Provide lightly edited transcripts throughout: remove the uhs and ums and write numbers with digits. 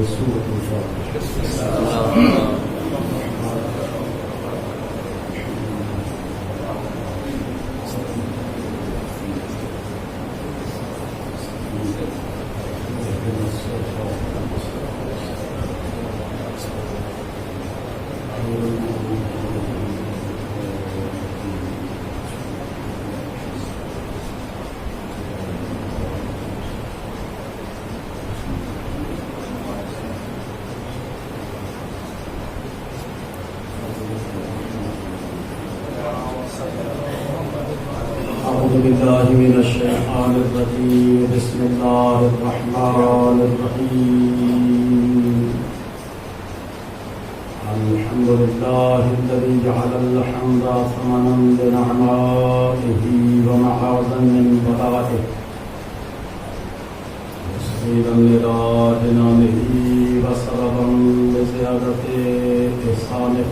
لیے سورۃ الفاتحہ. أعوذ بالله من الشيطان الرجيم. بسم الله الرحمن الرحيم. الحمد لله الذي جعل الحمد ثمنا لنعمائه ومعاذا من بلائه وسبيلا إلى جنانه وسببا لزيادة إحسانه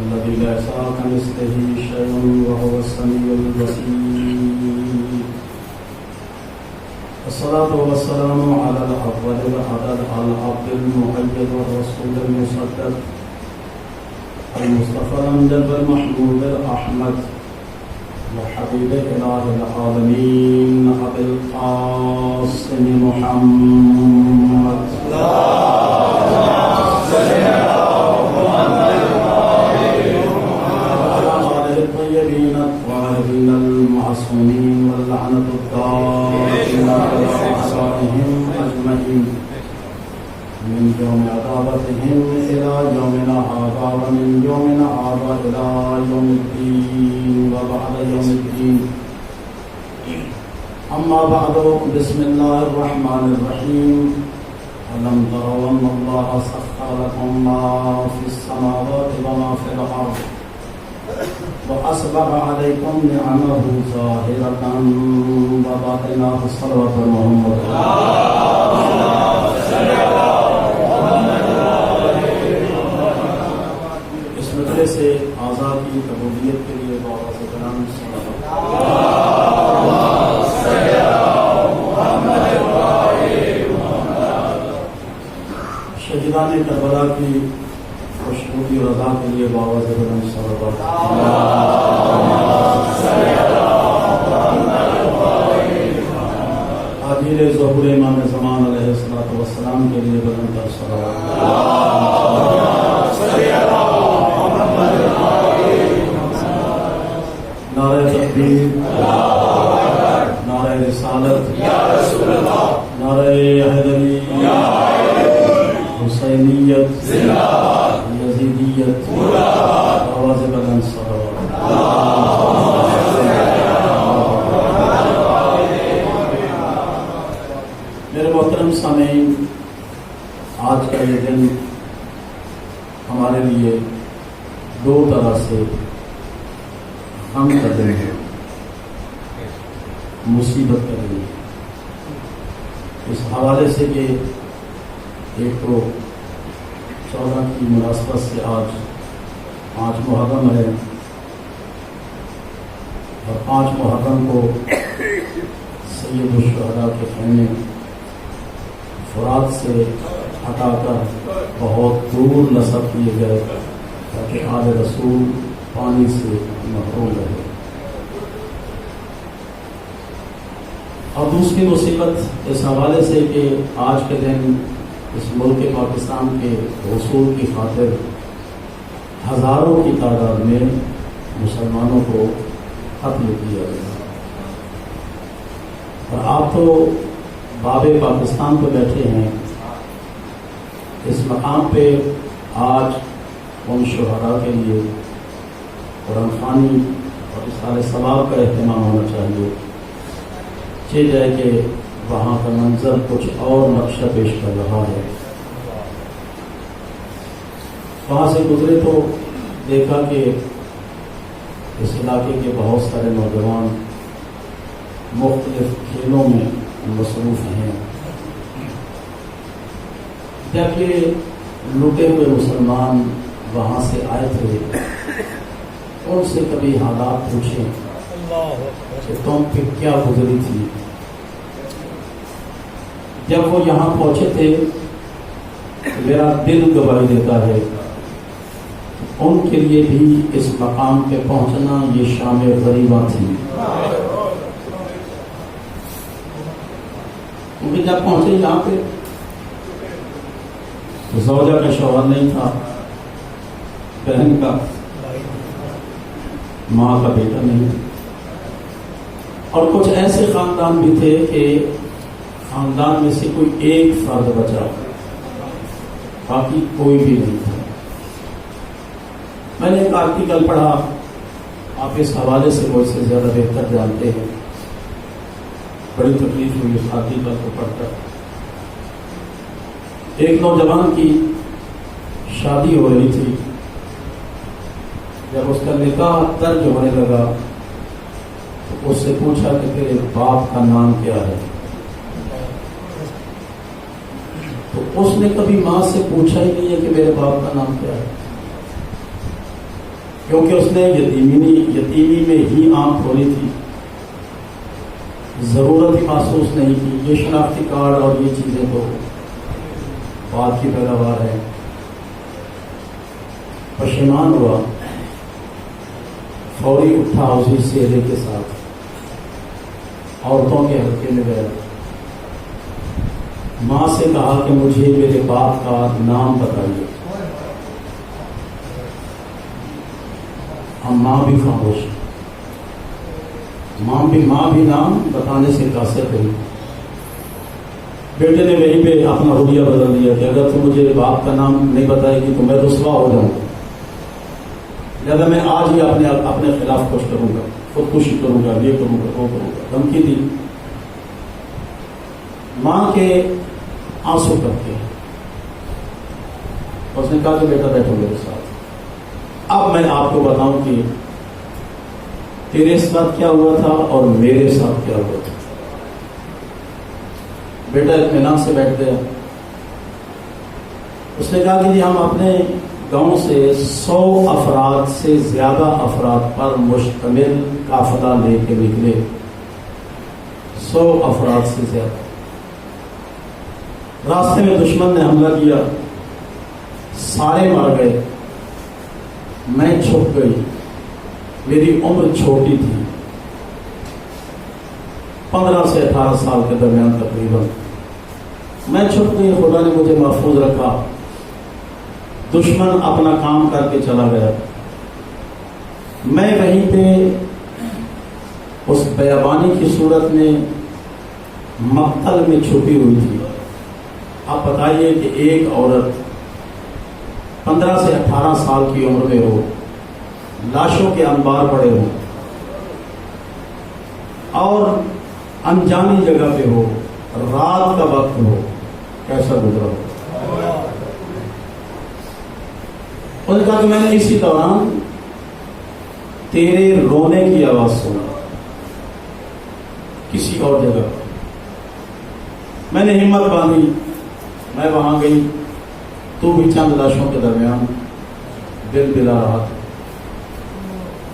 الذي ليس كمثله شيء وهو السميع البصير. الصلاة والسلام على الأفضل العدد العبد المؤيد والرسول المصدق المصطفى الأمجد المحمود الأحمد وحبيب إله العالمين أبي القاسم محمد الطيبين الطاهرين المعصومين واللعنة الدائمة على أعدائهم أجمعين من يوم عذابتهم إلى يومنا هذا ومن يومنا هذا إلى يوم الدين وبعد يوم الدين. أما بعد بسم الله الرحمن الرحيم. ألم تروا أن الله سخر لكم ما في السماوات وما في الأرض وأسبغ عليكم نعمه ظاهرة وباطنة. صلوات محمد. اس مجلے سے آزاد کی قبولیت کے لیے بابا سے کرام شہیدان کربلا کی خوشبودی اور رضا کے لیے بابا سے کرم صلوات. عاجل ظہور امام زمان علیہ الصلوۃ والسلام کے لیے بلند تر صلوات. نعرہ تکبیر، نعرہ رسالت، نعرہ حیدری، حسینیت، یزیدیت، آواز بلند صلوات. میرے محترم سامعین، آج کا یہ دن ہمارے لیے دو طرح سے غم کا دن ہے، مصیبت کا دن ہے. اس حوالے سے کہ ایک تو 14 کی مناسبت سے آج 5 محرم ہے اور 5 محرم کو سید الشہداء کے خیمے فرات سے ہٹا کر بہت دور نصب کیے گئے تاکہ آل رسول پانی سے محروم رہے. اور دوسری مصیبت اس حوالے سے کہ آج کے دن اس ملک پاکستان کے حصول کی خاطر ہزاروں کی تعداد میں مسلمانوں کو قتل کیا گیا. اور آپ تو باب پاکستان پہ بیٹھے ہیں. اس مقام پہ آج ان شہداء کے لیے قرآن خوانی اور اظہار ثواب کا اہتمام ہونا چاہیے. چل جائے کہ وہاں کا منظر کچھ اور نقشہ پیش کر رہا ہے. وہاں سے گزرے تو دیکھا کہ اس علاقے کے بہت سارے نوجوان مختلف کھیلوں میں مصروف ہیں. جب یہ لوٹے ہوئے مسلمان وہاں سے آئے تھے ان سے کبھی حالات پوچھیں کہ تم پہ کیا گزری تھی. جب وہ یہاں پہنچے تھے میرا دل گواہی دیتا ہے ان کے لیے بھی اس مقام پہ پہنچنا یہ شام غریبہ تھی. کیونکہ جب پہنچے یہاں پہ زوجہ کا شوہر نہیں تھا، بہن کا، ماں کا بیٹا نہیں، اور کچھ ایسے خاندان بھی تھے کہ خاندان میں سے کوئی ایک فرد بچا، باقی کوئی بھی نہیں تھا. میں نے ایک آرٹیکل پڑھا، آپ اس حوالے سے مجھ سے زیادہ بہتر جانتے ہیں، بڑی تکلیف ہوئی اس آرٹیکل کو پڑھ کر. ایک نوجوان کی شادی ہو رہی تھی، جب اس کا نکاح درج ہونے لگا تو اس سے پوچھا کہ تیرے باپ کا نام کیا ہے؟ تو اس نے کبھی ماں سے پوچھا ہی نہیں ہے کہ میرے باپ کا نام کیا ہے، کیونکہ اس نے یتیمی میں ہی آنکھ کھولی تھی، ضرورت ہی محسوس نہیں کی. یہ شناختی کارڈ اور یہ چیزیں تو بعد کی پیداوار ہے. پشیمان ہوا، فوری اٹھا اسی سیلے کے ساتھ عورتوں کے حلقے میں گیا، ماں سے کہا کہ مجھے میرے باپ کا نام بتائیے. ہم ماں بھی خاموش، ماں بھی نام بتانے سے قاصر رہی. بیٹے نے وہیں پہ اپنا رویہ بدل دیا کہ اگر تم مجھے باپ کا نام نہیں بتائے گی تو میں رسوا ہو جاؤں، لہٰذا میں آج ہی اپنے خلاف کچھ کروں گا، خودکشی کروں گا، یہ کروں گا، وہ کروں گا. دھمکی دی. ماں کے آنسو کرتے اس نے کہا کہ بیٹا بیٹھو میرے ساتھ، اب میں آپ کو بتاؤں کہ تیرے ساتھ کیا ہوا تھا اور میرے ساتھ کیا ہوا تھا. بیٹا اطمینان سے بیٹھ گیا. اس نے کہا کہ جی ہم اپنے گاؤں سے 100 افراد سے زیادہ افراد پر مشتمل قافلہ لے کے نکلے، 100 افراد سے زیادہ. راستے میں دشمن نے حملہ کیا، سارے مر گئے، میں چھپ گئی. میری عمر چھوٹی تھی، 15 سے 18 سال کے درمیان تقریباً. میں چھپ گئی، خدا نے مجھے محفوظ رکھا. دشمن اپنا کام کر کے چلا گیا، میں وہیں پہ اس بیابانی کی صورت میں مقتل میں چھپی ہوئی تھی. آپ بتائیے کہ ایک عورت 15 سے 18 سال کی عمر میں ہو، لاشوں کے انبار پڑے ہوں اور انجانی جگہ پہ ہو، رات کا وقت ہو، کیسا گزرا ہو. انہوں نے کہا کہ میں نے اسی دوران تیرے رونے کی آواز سنا کسی اور جگہ. میں نے ہمت باندھی، میں وہاں گئی. تو بھی چند لاشوں کے درمیان دل بلا رہا تھا.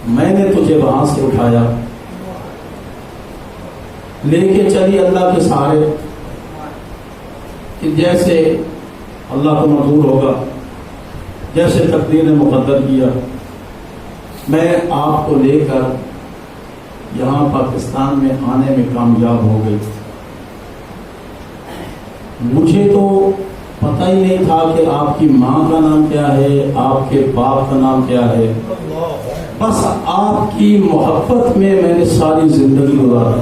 میں نے تجھے وہاں سے اٹھایا، لے کے چلی اللہ کے سہارے کہ جیسے اللہ کو منظور ہوگا، جیسے تقدیر نے مقدر کیا. میں آپ کو لے کر یہاں پاکستان میں آنے میں کامیاب ہو گئی. مجھے تو پتہ ہی نہیں تھا کہ آپ کی ماں کا نام کیا ہے، آپ کے باپ کا نام کیا ہے. بس آپ کی محبت میں نے ساری زندگی گزاری.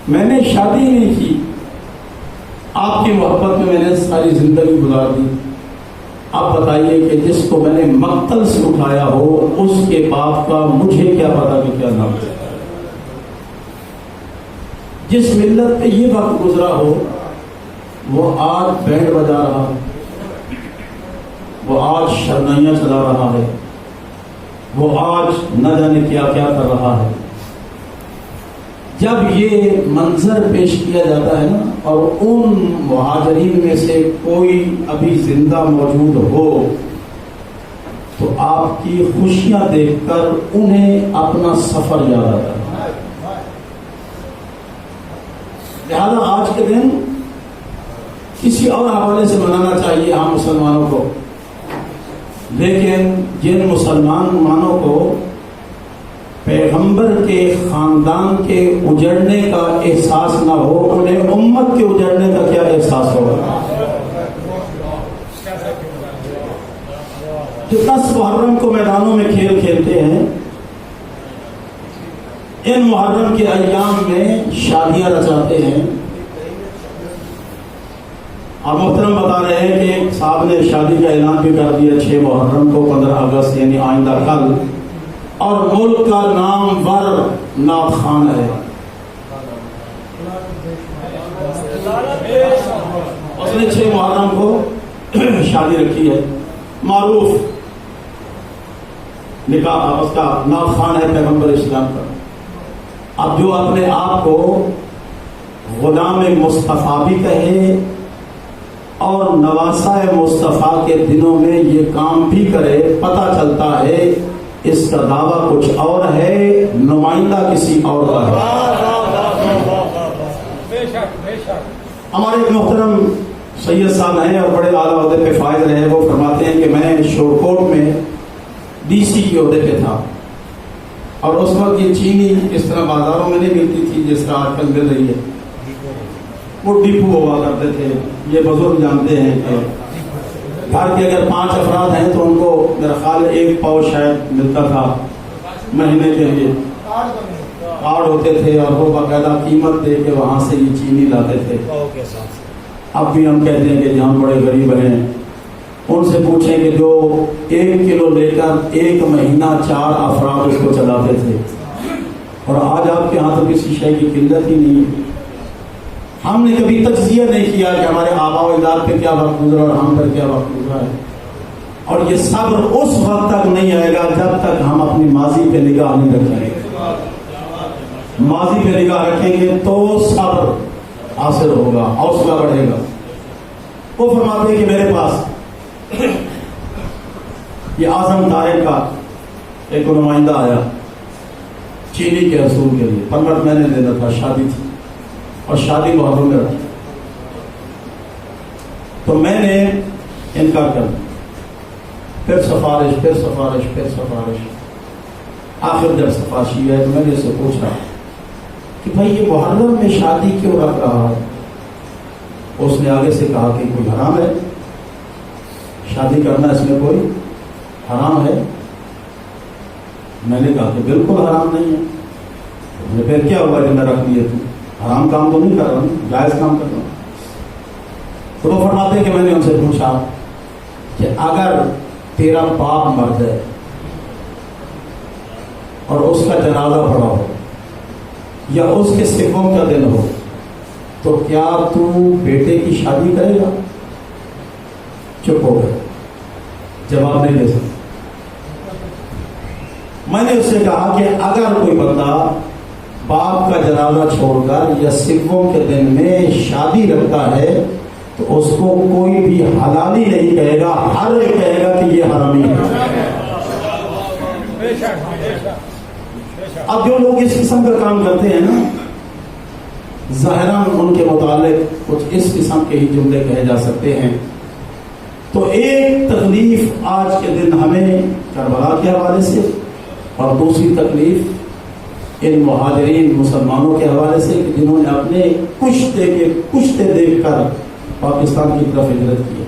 میں نے شادی نہیں کی، آپ کی محبت میں نے ساری زندگی گزار دی. آپ بتائیے کہ جس کو میں نے مقتل سے اٹھایا ہو اس کے باپ کا مجھے کیا پتا کہ کیا نام ہے. جس ملت پہ یہ وقت گزرا ہو وہ آج بینڈ بجا رہا ہے، وہ آج شرنائیاں چلا رہا ہے، وہ آج نہ جانے کیا کیا کر رہا ہے. جب یہ منظر پیش کیا جاتا ہے نا اور ان مہاجرین میں سے کوئی ابھی زندہ موجود ہو تو آپ کی خوشیاں دیکھ کر انہیں اپنا سفر یاد آتا ہے. لہذا آج کے دن کسی اور حوالے سے منانا چاہیے ہم مسلمانوں کو، لیکن جن مسلمانوں کو پیغمبر کے خاندان کے اجڑنے کا احساس نہ ہو، انہیں امت کے اجڑنے کا کیا احساس ہوگا؟ جو 10 محرم کو میدانوں میں کھیل کھیلتے ہیں، ان محرم کے ایام میں شادیاں رچاتے ہیں، آپ محترم بتا رہے ہیں کہ صاحب نے شادی کا اعلان بھی کر دیا 6 محرم کو، 15 اگست یعنی آئندہ کل، اور ملک کا نامور نعت خوان ہے، اس نے 6 محرم کو شادی رکھی ہے، معروف نکاح اس کا نعت خوان ہے پیغمبر اسلام کا۔ اب جو اپنے آپ کو غلام مصطفیٰ بھی کہے اور نواسہ مصطفیٰ کے دنوں میں یہ کام بھی کرے، پتہ چلتا ہے اس کا دعویٰ کچھ اور ہے، نمائندہ کسی اور کا ہے۔ ہمارے ایک محترم سید صاحب ہیں اور بڑے اعلیٰ عہدے پہ فائز رہے، وہ فرماتے ہیں کہ میں شورکوٹ میں ڈی سی کے عہدے پہ تھا، اور اس وقت یہ چینی اس طرح بازاروں میں نہیں ملتی تھی جس طرح آج کل مل رہی ہے، وہ ڈپو ہوا کرتے تھے۔ یہ بزرگ جانتے ہیں کہ گھر کے اگر 5 افراد ہیں تو ان کو میرا خیال 1 پاؤ شاید ملتا تھا مہینے کے لیے، کارڈ ہوتے تھے اور وہ باقاعدہ قیمت دے کے وہاں سے یہ چینی لاتے تھے۔ اب بھی ہم کہتے ہیں کہ جہاں بڑے غریب ہیں ان سے پوچھیں کہ جو 1 کلو لے کر 1 مہینہ 4 افراد اس کو چلاتے تھے، اور آج آپ کے ہاں تو کسی شے کی قلت ہی نہیں ہے۔ ہم نے کبھی تجزیہ نہیں کیا کہ ہمارے آباء و اجداد پہ کیا وقت گزرا اور ہم پر کیا وقت گزرا ہے، اور یہ صبر اس وقت تک نہیں آئے گا جب تک ہم اپنی ماضی پہ نگاہ نہیں رکھیں گے۔ ماضی پہ نگاہ رکھیں گے تو صبر حاصل ہوگا، حوصلہ بڑھے گا۔ وہ فرماتے ہیں کہ میرے پاس یہ اعظم طارق کا ایک نمائندہ آیا چینی کے حصول کے لیے، 15 میں نے دینا تھا، شادی تھی اور شادی محرم میں رکھی، تو میں نے انکار کر دیا، پھر سفارش، آخر جب سفارشی ہے تو میں نے اسے پوچھا کہ بھائی یہ محرم میں شادی کیوں رکھ رہا ہے؟ اس نے آگے سے کہا کہ کوئی حرام ہے شادی کرنا، اس میں کوئی حرام ہے؟ میں نے کہا کہ بالکل حرام نہیں ہے۔ پھر کیا ہوا کہ میں رکھ لیے؟ تو حرام کام تو نہیں کر رہا ہوں، جائز کام کر رہا ہوں۔ تو وہ فرماتے ہیں کہ میں نے ان سے پوچھا کہ اگر تیرا باپ مر جائے اور اس کا جنازہ پڑا ہو یا اس کے سکھوں کا دن ہو تو کیا تو بیٹے کی شادی کرے گا؟ چپ ہو گئے، جواب نہیں دے سکتے۔ میں نے اس سے کہا کہ اگر کوئی بندہ باپ کا جنازہ چھوڑ کر یا سکھوں کے دن میں شادی رکھتا ہے تو اس کو کوئی بھی حلالی نہیں کہے گا، ہر ایک کہے گا کہ یہ حرامی ہے۔ اب جو لوگ اس قسم کا کام کرتے ہیں نا، ظاہراً ان کے متعلق کچھ اس قسم کے ہی جملے کہے جا سکتے ہیں۔ تو ایک تکلیف آج کے دن ہمیں کربلا کے حوالے سے، اور دوسری تکلیف ان مہاجرین مسلمانوں کے حوالے سے کہ جنہوں نے اپنے کشتے دیکھ کر پاکستان کی طرف ہجرت کی۔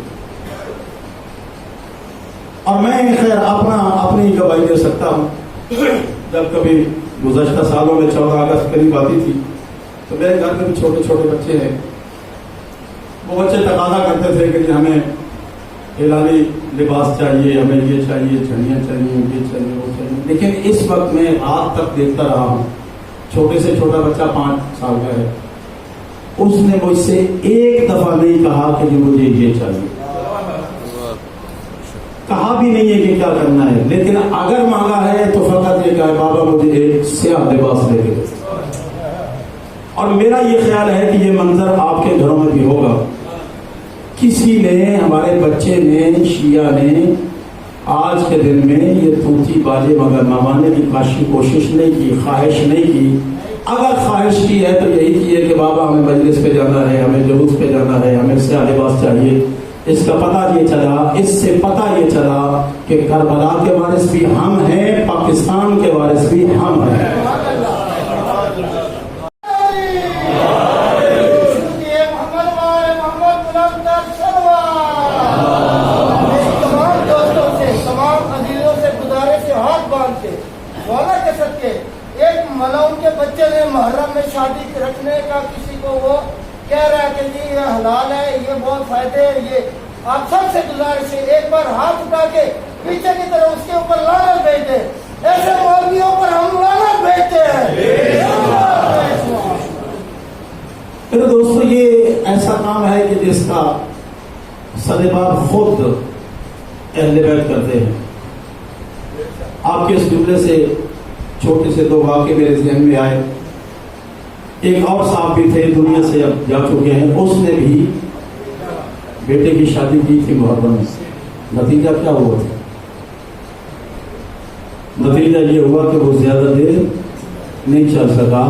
اور میں خیر اپنی گواہی دے سکتا ہوں، جب کبھی گزشتہ سالوں میں 14 اگست قریب آتی تھی تو میرے گھر میں بھی چھوٹے چھوٹے بچے ہیں، وہ بچے تقاضا کرتے تھے کہ ہمیں اعلانی لباس چاہیے، ہمیں یہ چاہیے، جھنڈیاں چاہیے، یہ چاہیے، وہ چاہیے۔ لیکن اس وقت میں رات تک دیکھتا رہا ہوں، چھوٹے سے چھوٹا بچہ 5 سال کا ہے، اس نے مجھ سے ایک دفعہ نہیں کہا کہ مجھے یہ چاہیے، کہا بھی نہیں ہے کہ کیا کرنا ہے، لیکن اگر مانگا ہے تو فقط یہ کہا بابا مجھے ایک سیاہ لباس لے کے دے۔ اور میرا یہ خیال ہے کہ یہ منظر آپ کے گھروں میں بھی ہوگا، کسی نے، ہمارے بچے نے، شیعہ نے آج کے دن میں یہ طوطی باجے مگر موانے کی کوشش نہیں کی، خواہش نہیں کی، اگر خواہش کی ہے تو یہی کی ہے کہ بابا ہمیں مجلس پہ جانا ہے، ہمیں جلوس پہ جانا ہے، ہمیں سیاہ لباس چاہیے، اس کا پتہ یہ چلا، اس سے پتہ یہ چلا کہ کربلا کے وارث بھی ہم ہیں، پاکستان کے وارث بھی ہم ہیں۔ بچے نے محرم میں شادی رکھنے کا کسی کو وہ کہہ رہا ہے کہ جی یہ حلال ہے، یہ بہت فائدے ہے، یہ آپ سب سے گزارش ہے ایک بار ہاتھ اٹھا کے پیچھے کی طرف اس کے اوپر لعنت بھیج دیں۔ ایسے مولویوں پر ہم لعنت بھیجتے ہیں۔ میرے دوستو، یہ ایسا کام ہے کہ جس کا صدباب خود اہل بیت کرتے ہیں۔ آپ کے اس جملے سے چھوٹے سے دو واقعے میرے ذہن میں آئے۔ ایک اور صاحب بھی تھے، دنیا سے اب جا چکے ہیں، اس نے بھی بیٹے کی شادی کی تھی محرم میں۔ نتیجہ کیا ہوا تھا؟ نتیجہ یہ ہوا کہ وہ زیادہ دیر نہیں چل سکا،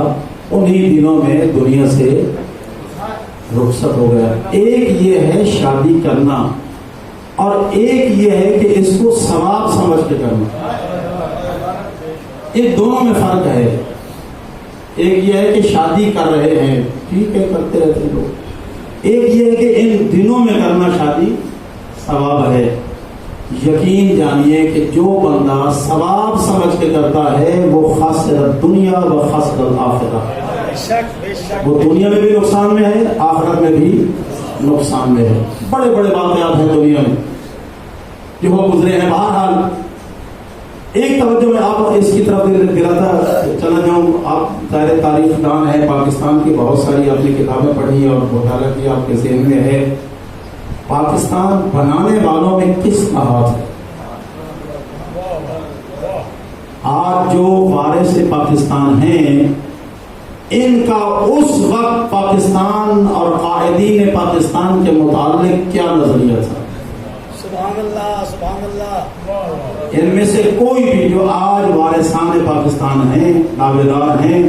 انہی دنوں میں دنیا سے رخصت ہو گیا۔ ایک یہ ہے شادی کرنا، اور ایک یہ ہے کہ اس کو ثواب سمجھ کے کرنا۔ یہ دونوں میں فرق ہے۔ ایک یہ ہے کہ شادی کر رہے ہیں، ٹھیک ہے، کرتے رہتے ہیں لوگ۔ ایک یہ ہے کہ ان دنوں میں کرنا شادی ثواب ہے۔ یقین جانیے کہ جو بندہ ثواب سمجھ کے کرتا ہے وہ خاسر الدنیا و خاسر الآخرہ، وہ دنیا میں بھی نقصان میں ہے، آخرت میں بھی نقصان میں ہے۔ بڑے بڑے واقعات ہیں دنیا میں جو وہ گزرے ہیں۔ بہرحال ایک توجہ میں آپ اس کی طرف دلاتا چلا جاؤں۔ آپ ظاہر تاریخ دان ہے، پاکستان کی بہت ساری آپ نے کتابیں پڑھی اور مطالعہ کیا، آپ کے ذہن میں ہے پاکستان بنانے والوں میں کس کا ہاتھ ہے۔ آج جو وارث پاکستان ہیں، ان کا اس وقت پاکستان اور قائدین پاکستان کے متعلق کیا نظریہ تھا؟ سبحان اللہ، سبحان اللہ۔ ان میں سے کوئی بھی جو آج وارثان پاکستان ہیں، دعویدار ہیں،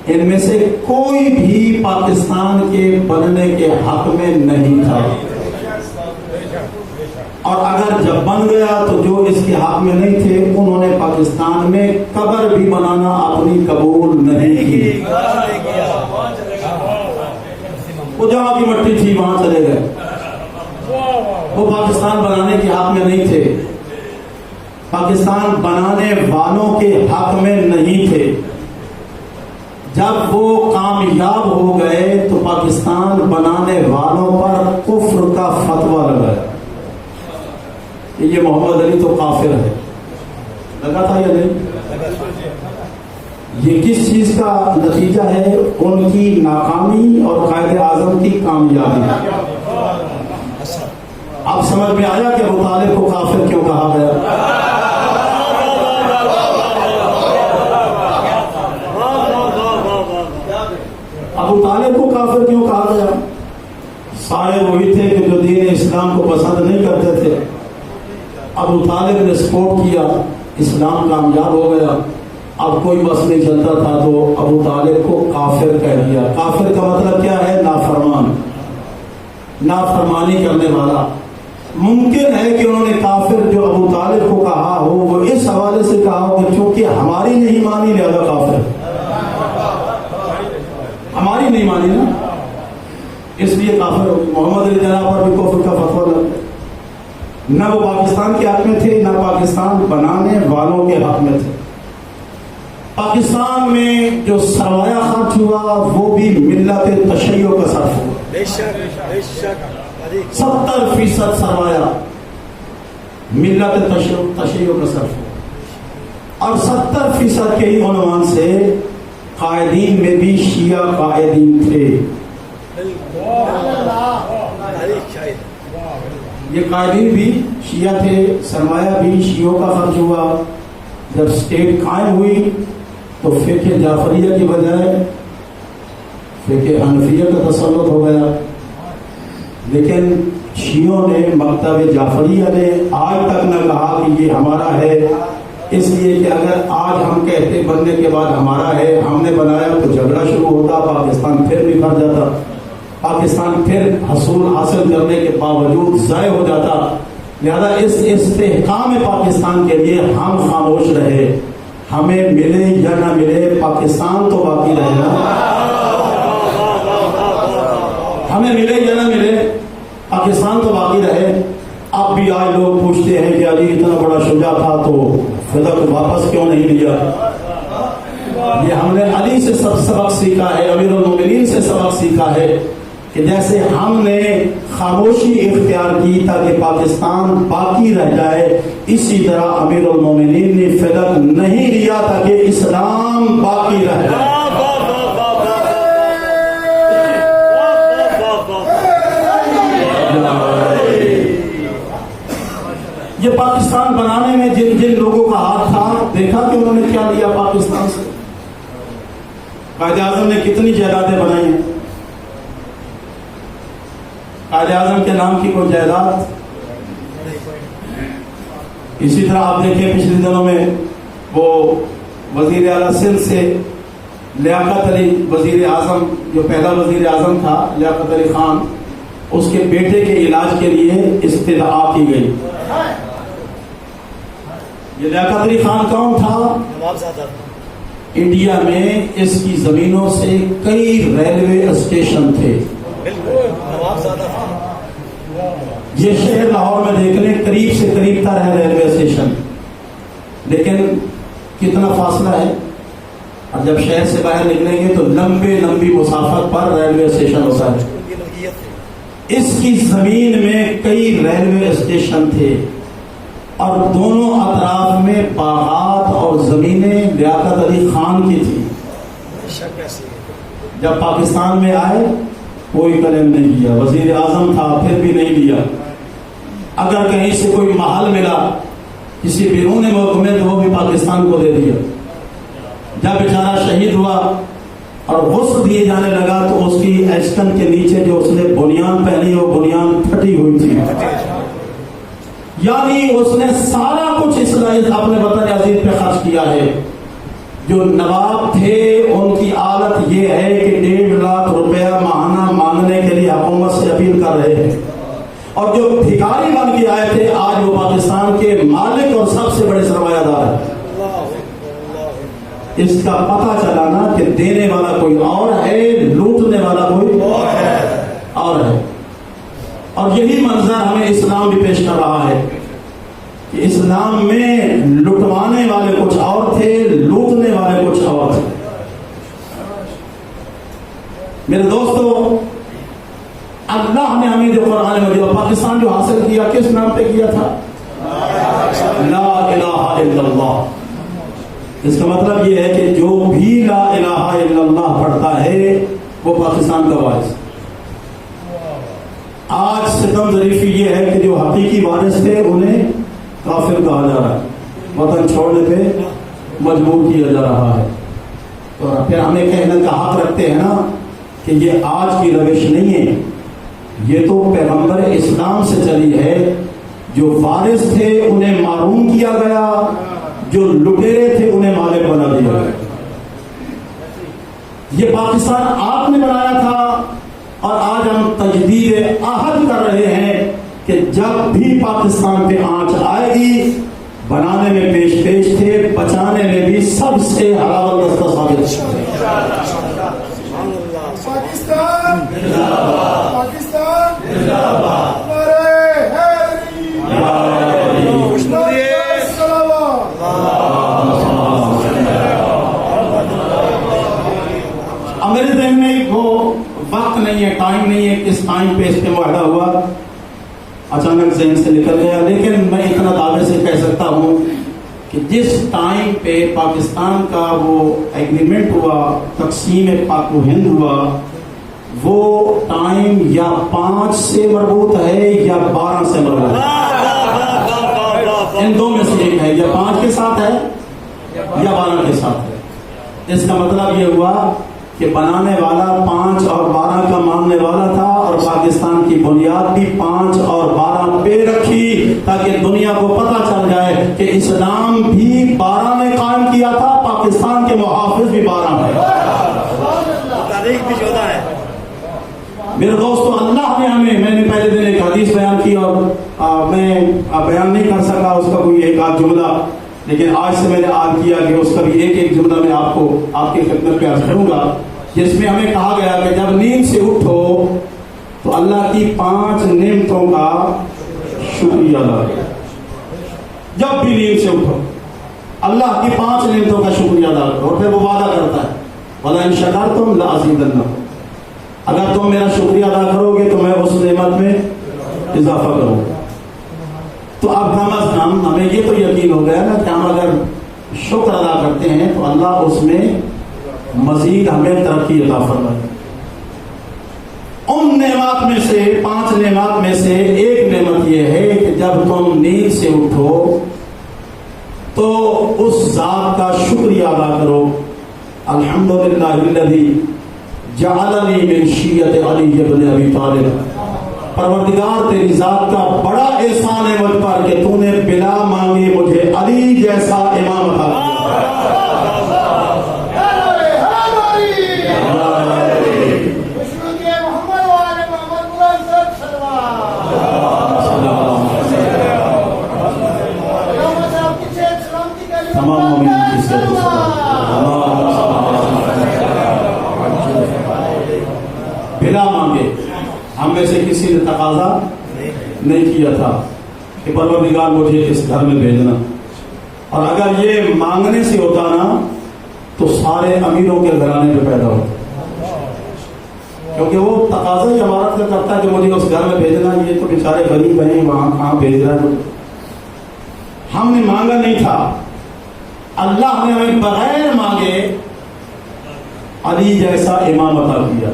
ان میں سے کوئی بھی پاکستان کے بننے کے حق میں نہیں تھا، اور اگر جب بن گیا تو جو اس کے حق میں نہیں تھے انہوں نے پاکستان میں قبر بھی بنانا اپنی قبول نہیں کی۔ وہ جہاں کی مٹی تھی وہاں چلے گئے، وہ پاکستان بنانے کے حق میں نہیں تھے، پاکستان بنانے والوں کے حق میں نہیں تھے۔ جب وہ کامیاب ہو گئے تو پاکستان بنانے والوں پر کفر کا فتویٰ لگایا، یہ محمد علی تو کافر ہے، لگا تھا یا نہیں؟ یہ کس چیز کا نتیجہ ہے؟ ان کی ناکامی اور قائد اعظم کی کامیابی۔ اب سمجھ میں آیا کہ ابو طالب کو کافر کیوں کہا گیا؟ ابو طالب کو کافر کیوں کہا گیا؟ سارے وہی تھے کہ جو دین اسلام کو پسند نہیں کرتے تھے۔ ابو طالب نے سپورٹ کیا، اسلام کامیاب ہو گیا، اب کوئی بس نہیں چلتا تھا تو ابو طالب کو کافر کہہ دیا۔ کافر کا مطلب کیا ہے؟ نافرمان، نافرمانی کرنے والا۔ ممکن ہے کہ انہوں نے کافر جو ابو طالب کو کہا ہو وہ اس حوالے سے کہا ہو کہ چونکہ ہماری نہیں مانی لہذا کافر، ہماری نہیں مانی نا اس لیے کافر ہو۔ محمد علی جناح پر بھی کفر کا فتویٰ لگ گیا۔ نہ وہ پاکستان کے حق میں تھے، نہ پاکستان بنانے والوں کے حق میں تھے۔ پاکستان میں جو سرمایہ خرچ ہوا وہ بھی ملت تشیع کا صرف ہوا۔ 70% سرمایہ ملت تشیع کا صرف ہوا، اور 70% کے ہی عنوان سے قائدین میں بھی شیعہ قائدین تھے۔ یہ قائدین بھی شیعہ تھے، سرمایہ بھی شیعوں کا خرچ ہوا۔ جب اسٹیٹ قائم ہوئی تو فقہ جعفریہ کی بجائے فقہ حنفیہ کا تسلط ہو گیا، لیکن شیعوں نے، مکتب جعفریہ نے آج تک نہ کہا کہ یہ ہمارا ہے اس لیے کہ اگر آج ہم کہتے بننے کے بعد ہمارا ہے، ہم نے بنایا، تو جھگڑا شروع ہوتا، پاکستان پھر بکھر جاتا، پاکستان پھر حصول حاصل کرنے کے باوجود ضائع ہو جاتا۔ لہذا اس استحکام پاکستان کے لیے ہم خاموش رہے، ہمیں ملے یا نہ ملے پاکستان تو باقی رہے گا، ہمیں ملے یا نہ ملے پاکستان تو باقی رہے۔ اب بھی آج لوگ پوچھتے ہیں کہ علی اتنا بڑا شجاع تھا تو فدا کو واپس کیوں نہیں لیا؟ یہ ہم نے علی سے سبق سیکھا ہے، امیر المومنین سے سبق سیکھا ہے کہ جیسے ہم نے خاموشی اختیار کی تاکہ پاکستان باقی رہ جائے، اسی طرح امیر المومنین نے فدق نہیں لیا تاکہ اسلام باقی رہ جائے۔ یہ پاکستان بنانے میں جن جن لوگوں کا ہاتھ تھا، دیکھا کہ انہوں نے کیا لیا پاکستان سے۔ قائد اعظم نے کتنی جائیدادیں بنائی ہیں؟ قائد اعظم کے نام کی کوئی جائیداد؟ اسی طرح آپ دیکھیں پچھلے دنوں میں وہ وزیر اعلیٰ سندھ سے لیاقت علی وزیر اعظم، جو پہلا وزیر اعظم تھا لیاقت علی خان، اس کے بیٹے کے علاج کے لیے استدعا کی گئی۔ یہ لیاقت علی خان کون تھا؟ انڈیا میں اس کی زمینوں سے کئی ریلوے اسٹیشن تھے۔ یہ شہر لاہور میں دیکھ لیں، قریب سے قریب تر ہے ریلوے اسٹیشن، لیکن کتنا فاصلہ ہے؟ اور جب شہر سے باہر نکلیں گے تو لمبی لمبی مسافت پر ریلوے اسٹیشن ہوتا ہے۔ اس کی زمین میں کئی ریلوے اسٹیشن تھے اور دونوں اطراف میں باغات اور زمینیں لیاقت علی خان کی تھی۔ جب پاکستان میں آئے کوئی کلیم نہیں کیا، وزیر اعظم تھا پھر بھی نہیں لیا۔ اگر کہیں سے کوئی محل ملا کسی بیرون ملک میں تو وہ بھی پاکستان کو دے دیا۔ جب بیچارہ شہید ہوا اور غسل دیے جانے لگا تو اس کی ایسکن کے نیچے جو اس نے بنیان پہنی وہ بنیان پھٹی ہوئی تھی، یعنی اس نے سارا کچھ اپنے وطن عزیز پہ خرچ کیا ہے۔ جو نواب تھے ان کی حالت یہ ہے کہ 1.5 لاکھ روپیہ ماہانہ مانگنے کے لیے حکومت سے اپیل کر رہے ہیں، اور جو بھکاری بن کے آئے تھے آج وہ پاکستان کے مالک اور سب سے بڑے سرمایہ دار ہیں۔ اس کا پتہ چلانا کہ دینے والا کوئی اور ہے، لوٹنے والا کوئی اور ہے۔ اور یہی منظر ہمیں اسلام بھی پیش کر رہا ہے کہ اسلام میں لٹوانے والے کچھ اور تھے، لوٹنے والے کچھ اور تھے۔ میرے دوستو، اللہ نے ہمیں جو قرآن مجید پاکستان جو حاصل کیا کس نام پہ کیا تھا؟ لا الہ الا اللہ۔ اس کا مطلب یہ ہے کہ جو بھی لا الہ الا اللہ پڑھتا ہے وہ پاکستان کا وارث۔ آج ستم ظریفی یہ ہے کہ جو حقیقی وارث تھے انہیں کافر کہا جا رہا ہے، وطن چھوڑنے پہ مجبور کیا جا رہا ہے۔ تو پھر ہمیں کہنے کا حق رکھتے ہیں نا کہ یہ آج کی روش نہیں ہے، یہ تو پیغمبر اسلام سے چلی ہے۔ جو وارث تھے انہیں محروم کیا گیا، جو لٹیرے تھے انہیں مالک بنا دیا گیا۔ یہ پاکستان آپ نے بنایا تھا اور آج ہم تجدید عہد کر رہے ہیں کہ جب بھی پاکستان پہ آنچ آئے گی، بنانے میں پیش تھے، بچانے میں بھی سب سے حلاوت دستہ ثابت ہے۔ پاکستان پاکستان میرے ذہن میں وہ وقت نہیں ہے، ٹائم نہیں ہے کس ٹائم پہ اس پہ معاہدہ ہوا، اچانک ذہن سے نکل گیا، لیکن میں اتنا دعوے سے کہہ سکتا ہوں کہ جس ٹائم پہ پاکستان کا وہ ایگریمنٹ ہوا، تقسیم پاک و ہند ہوا، وہ ٹائم یا 5 سے مربوط ہے یا 12 سے مربوط ہے، ان دو میں سے ایک ہے، یا 5 کے ساتھ ہے یا 12 کے ساتھ ہے۔ اس کا مطلب یہ ہوا کہ بنانے والا 5 اور 12 کا ماننے والا تھا، اور پاکستان کی بنیاد بھی 5 اور 12 پہ رکھی تاکہ دنیا کو پتہ چل جائے کہ اسلام بھی 12 نے قائم کیا تھا، پاکستان کے محافظ بھی 12 ہیں، تاریخ بھی 14 ہے۔ میرے دوستو، اللہ نے ہمیں، میں نے پہلے دن ایک حدیث بیان کی اور میں بیان نہیں کر سکا اس کا کوئی ایک آدھ جملہ، لیکن آج سے میں نے عاد کیا کہ اس کا بھی ایک ایک جملہ میں آپ کو آپ کی خدمت میں عرض کروں گا، جس میں ہمیں کہا گیا کہ جب نیند سے اٹھو تو اللہ کی 5 نعمتوں کا شکریہ ادا کرو۔ جب بھی نیند سے اٹھو اللہ کی 5 نعمتوں کا شکریہ ادا کرو، اور پھر وہ وعدہ کرتا ہے وَلَئِن شَكَرْتُمْ لَأَزِيدَنَّكُمْ، اگر تم میرا شکریہ ادا کرو گے تو میں اس نعمت میں اضافہ کروں گا۔ تو اب کم از کم ہمیں یہ تو یقین ہو گیا نا کہ ہم اگر شکر ادا کرتے ہیں تو اللہ اس میں مزید ہمیں ترقی عطا فرمائے۔ ان نعمات میں سے 5 نعمات میں سے ایک نعمت یہ ہے کہ جب تم نیند سے اٹھو تو اس ذات کا شکریہ ادا کرو، الحمدللہ الذی جعلنی من شیعۃ علی بن ابی طالب، پروردگار تیری ذات کا بڑا احسان ہے مجھ پر کہ تو نے بلا مانگے مجھے علی جیسا امام عطا کیا۔ بلا مانگے، ہم میں سے کسی نے تقاضا نہیں کیا تھا کہ پروردگار مجھے اس گھر میں بھیجنا، اور اگر یہ مانگنے سے ہوتا نا تو سارے امیروں کے گھرانے پہ پیدا ہوتا، کیونکہ وہ تقاضا ہی عمارت کا کرتا ہے کہ مجھے اس گھر میں بھیجنا، یہ تو بیچارے غریب ہیں وہاں کہاں بھیج رہا ہے۔ ہم نے مانگا نہیں تھا، اللہ نے ہمیں بغیر مانگے علی جیسا امام عطا کیا۔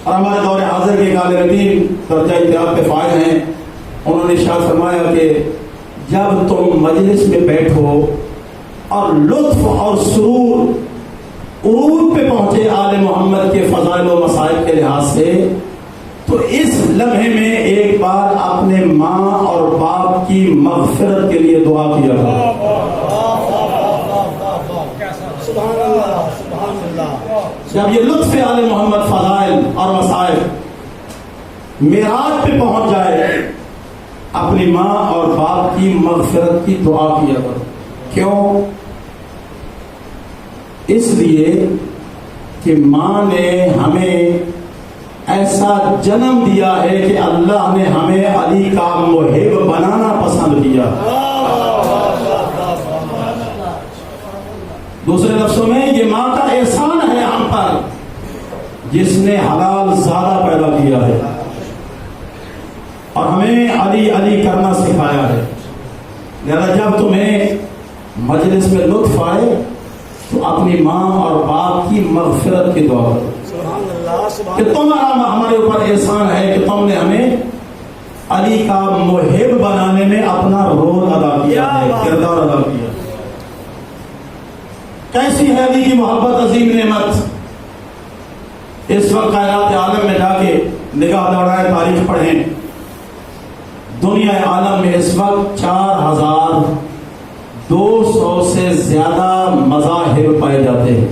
اور ہمارے دور حاضر کے قائل ردین درجہ اتحاد کے فائل ہیں، انہوں نے ارشاد فرمایا کہ جب تم مجلس میں بیٹھو اور لطف اور سرور عروج پہ پہنچے آل محمد کے فضائل و مسائل کے لحاظ سے، تو اس لمحے میں ایک بار اپنے ماں اور باپ کی مغفرت کے لیے دعا کیا کرو۔ جب یہ لطف آل محمد فضائل اور مسائل معراج پہ پہنچ جائے، اپنی ماں اور باپ کی مغفرت کی دعا کیا کرو۔ کیوں؟ اس لیے کہ ماں نے ہمیں ایسا جنم دیا ہے کہ اللہ نے ہمیں علی کا محب بنانا پسند کیا۔ دوسرے لفظوں میں یہ ماں کا احسان ہے ہم پر، جس نے حلال زادہ پیدا کیا ہے اور ہمیں علی علی کرنا سکھایا ہے۔ لہذا جب تمہیں مجلس میں لطف آئے تو اپنی ماں اور باپ کی مغفرت کی دعا کرو کہ تمہارا ہمارے اوپر احسان ہے کہ تم نے ہمیں علی کا محب بنانے میں اپنا رول ادا کیا ہے، کردار ادا کیا۔ کیسی ہے علی کی محبت عظیم نعمت! اس وقت کائنات عالم میں جا کے نگاہ دوڑائیں، تاریخ پڑھیں، دنیا عالم میں اس وقت 4200 سے زیادہ مذاہب پائے جاتے ہیں۔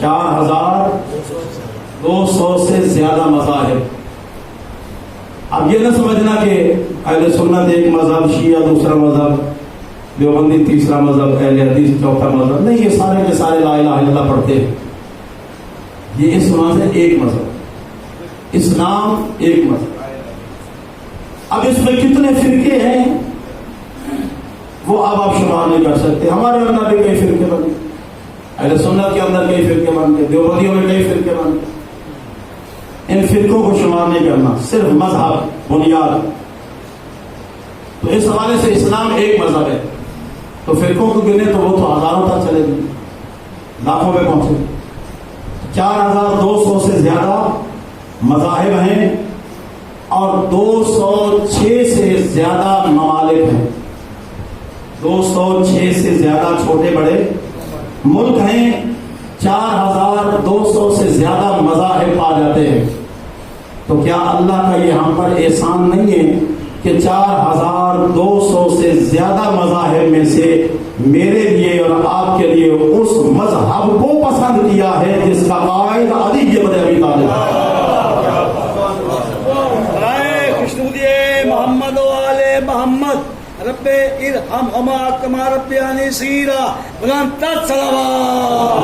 4200 سے زیادہ مذاہب۔ اب یہ نہ سمجھنا کہ اہل سنت ایک مذہب، شیعہ دوسرا مذہب، دیوبندی تیسرا مذہب، اہل حدیث چوتھا مذہب، نہیں، یہ سارے کے سارے لا الہ الا اللہ پڑھتے ہیں۔ یہ اس وجہ سے ایک مذہب، اسلام ایک مذہب۔ اب اس میں کتنے فرقے ہیں وہ اب آپ شمار نہیں کر سکتے۔ ہمارے اندر بھی کئی فرقے بن گئے، اہل سنت کے اندر کئی فرقے بن گئے، دیوبندیوں میں کئی فرقے بن گئے۔ ان فرقوں کو شمار نہیں کرنا، صرف مذہب بنیاد۔ تو اس حوالے سے اسلام ایک مذہب ہے، تو فرقوں کو گنے تو وہ تو ہزاروں تک چلے گئے، لاکھوں پہ پہنچے۔ 4200 سے زیادہ مذاہب ہیں اور 206 سے زیادہ ممالک ہیں۔ 206 سے زیادہ چھوٹے بڑے ملک ہیں، 4200 سے زیادہ مذاہب پا جاتے ہیں۔ تو کیا اللہ کا یہ ہم پر احسان نہیں ہے کہ 4200 سے زیادہ مذاہب میں سے میرے لیے اور آپ کے لیے اس مذہب کو پسند کیا ہے جس کا قائد علی بن ابی طالب اے خوشنودی محمد و آل محمد رب ارحمہما کما ربیانی صغیرا بلند تر صلوات.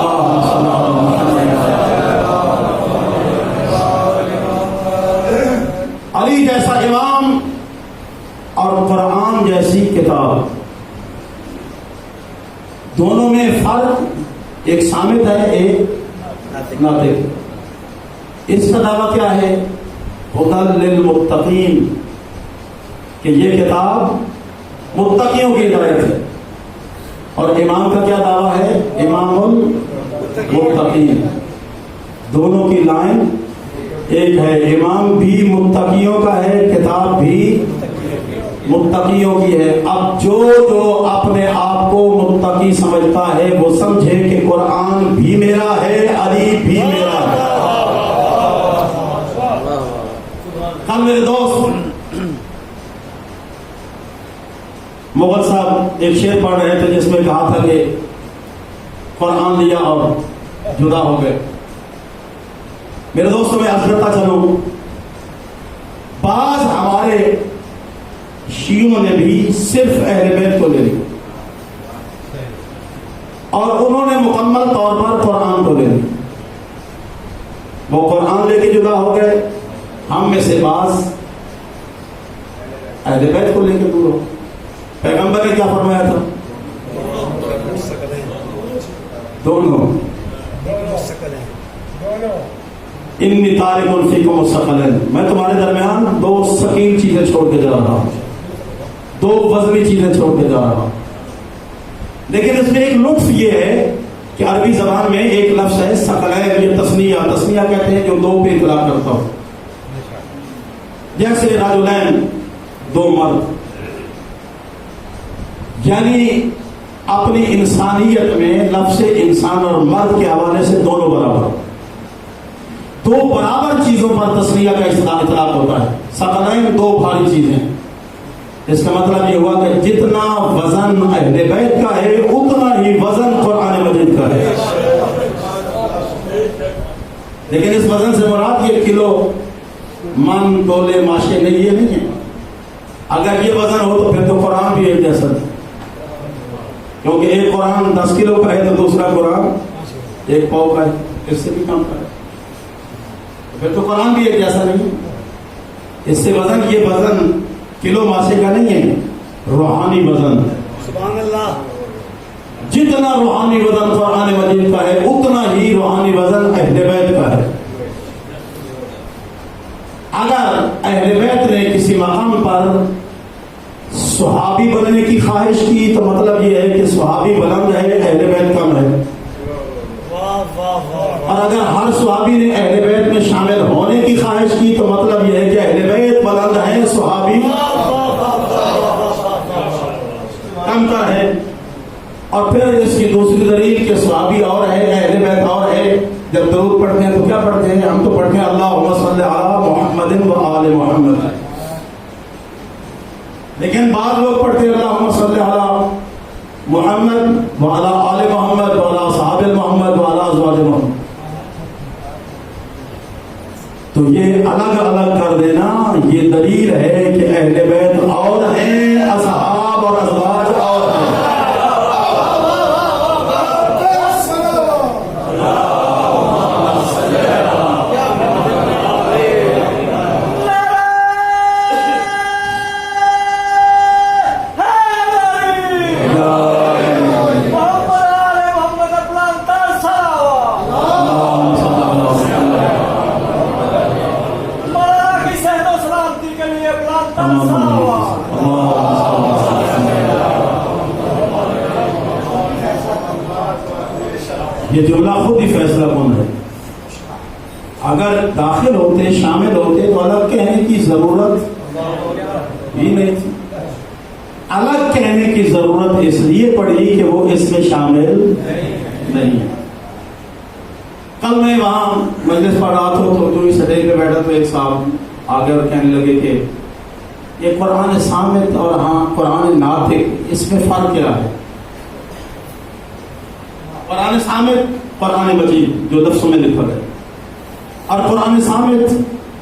علی جیسا امام اور قرآن جیسی کتاب، دونوں میں فرق ایک صامت ہے ایک ناطق. اس کا دعویٰ کیا ہے؟ ہدی للمتقین، کہ یہ کتاب متقیوں کی ہدایت ہے. اور امام کا کیا دعویٰ ہے؟ امام المتقین. دونوں کی لائن ایک ہے. امام بھی متقیوں کا ہے، کتاب بھی متقیوں کی ہے. اب جو اپنے آپ کو متقی سمجھتا ہے وہ سمجھے کہ قرآن بھی میرا ہے، علی بھی میرا ہے. کل میرے دوست مغل صاحب ایک شعر پڑھ رہے تھے جس میں کہا تھا کہ قرآن لیا اور جدا ہو گئے. میرے دوستوں میں عرض کرتا چلوں، بعض ہمارے شیعوں نے بھی صرف اہل بیت کو لے لیا اور انہوں نے مکمل طور پر قرآن کو لے لیا. وہ قرآن لے کے جدا ہو گئے. ہم میں سے بعض اہل بیت کو لے کے دور ہو. پیغمبر نے کیا فرمایا تھا؟ دونوں. انی تارک فیکم الثقلین، میں تمہارے درمیان 2 ثقیل چیزیں چھوڑ کے جا رہا ہوں، 2 وزنی چیزیں چھوڑ کے جا رہا ہوں. لیکن اس میں ایک لطف یہ ہے کہ عربی زبان میں ایک لفظ ہے ثقلین، یہ تثنیہ کہتے ہیں جو 2 پہ اطلاق کرتا ہو. جیسے رجلین 2 مرد، یعنی اپنی انسانیت میں لفظ انسان اور مرد کے حوالے سے دونوں برابر، 2 برابر چیزوں پر تسلیہ کا اطلاق ہوتا ہے. ثقلین 2 بھاری چیزیں. اس کا مطلب یہ ہوا کہ جتنا وزن اہل بیت کا ہے اتنا ہی وزن قرآن مجید کا ہے. لیکن اس وزن سے مراد یہ کلو من تولے ماشے نہیں، یہ نہیں ہے. اگر یہ وزن ہو تو پھر تو قرآن بھی ایک جیسا ہے، کیونکہ ایک قرآن 10 کلو کا ہے تو دوسرا قرآن 1 پاؤ کا ہے، اس سے بھی کم کا ہے. پھر تو قرآن بھی ایک جیسا نہیں. اس سے وزن، یہ وزن کلو ماشے کا نہیں ہے، روحانی وزن. سبحان اللہ. جتنا روحانی وزن قرآن مجید کا ہے اتنا ہی روحانی وزن اہل بیت کا ہے. اگر اہل بیت نے کسی مقام پر صحابی بننے کی خواہش کی تو مطلب یہ ہے کہ صحابی بلند ہے، اہل بیت کم ہے. اور اگر ہر صحابی نے اہل بیت میں شامل ہونے کی خواہش کی تو مطلب یہ ہے کہ اہل بیت بلند ہے، صحابی کم تر ہے. اور پھر اس کی دوسری دلیل کہ صحابی اور ہے، اہل بیت اور ہے. جب درود پڑھتے ہیں تو کیا پڑھتے ہیں؟ ہم تو پڑھتے ہیں اللہم صلی علی محمد و آل محمد. لیکن بعض لوگ پڑھتے ہیں اللہم صلی علی محمد و علی آل محمد و علی صحاب محمد و علی ازواج محمد. تو یہ الگ الگ کر دینا یہ دلیل ہے کہ اہل بیت اور ہیں، اصحاب اور ازواج اور ہیں. یہ جملہ خود ہی فیصلہ کن ہے. اگر داخل ہوتے، شامل ہوتے تو الگ کہنے کی ضرورت ہی نہیں تھی. الگ کہنے کی ضرورت اس لیے پڑی کہ وہ اس میں شامل نہیں ہے. کل میں وہاں مجلس پڑھ رہا تھا تو جو اس سٹیج پہ بیٹھا تو ایک صاحب آگے اور کہنے لگے کہ یہ قرآن صامت اور ہاں قرآن ناطق، اس میں فرق کیا ہے؟ قرآن صامت قرآن مجید جو لفظوں میں لکھا ہے، اور قرآن صامت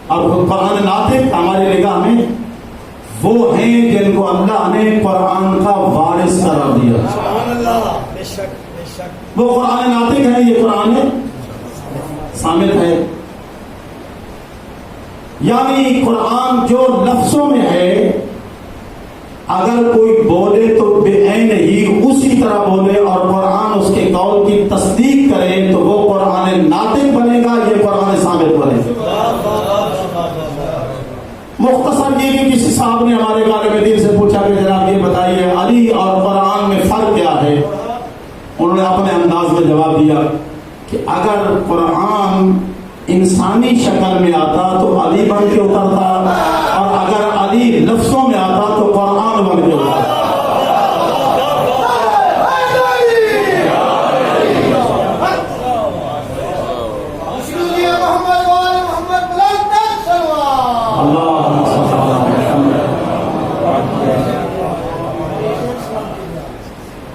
اور قرآن ناطق ہماری نگاہ میں وہ ہیں جن کو اللہ نے قرآن کا وارث قرار دیا۔ سبحان اللہ، بے شک بے شک۔ وہ قرآن ناطق ہے، یہ قرآن صامت ہے، یعنی قرآن جو لفظوں میں ہے اگر کوئی بولے تو بے عین ہی اسی طرح بولے اور قرآن اس کے قول کی تصدیق کرے تو وہ قرآن ناطق بنے گا، یہ قرآن صامت بنے گا۔ مختصر یہ کہ کسی صاحب نے ہمارے عالم دین سے پوچھا کہ جناب یہ بتائیے علی اور قرآن میں فرق کیا ہے؟ انہوں نے اپنے انداز میں جواب دیا کہ اگر قرآن انسانی شکل میں آتا تو علی بن کے اترتا، اور اگر علی لفظوں میں آتا تو قرآن بن کے اترتا۔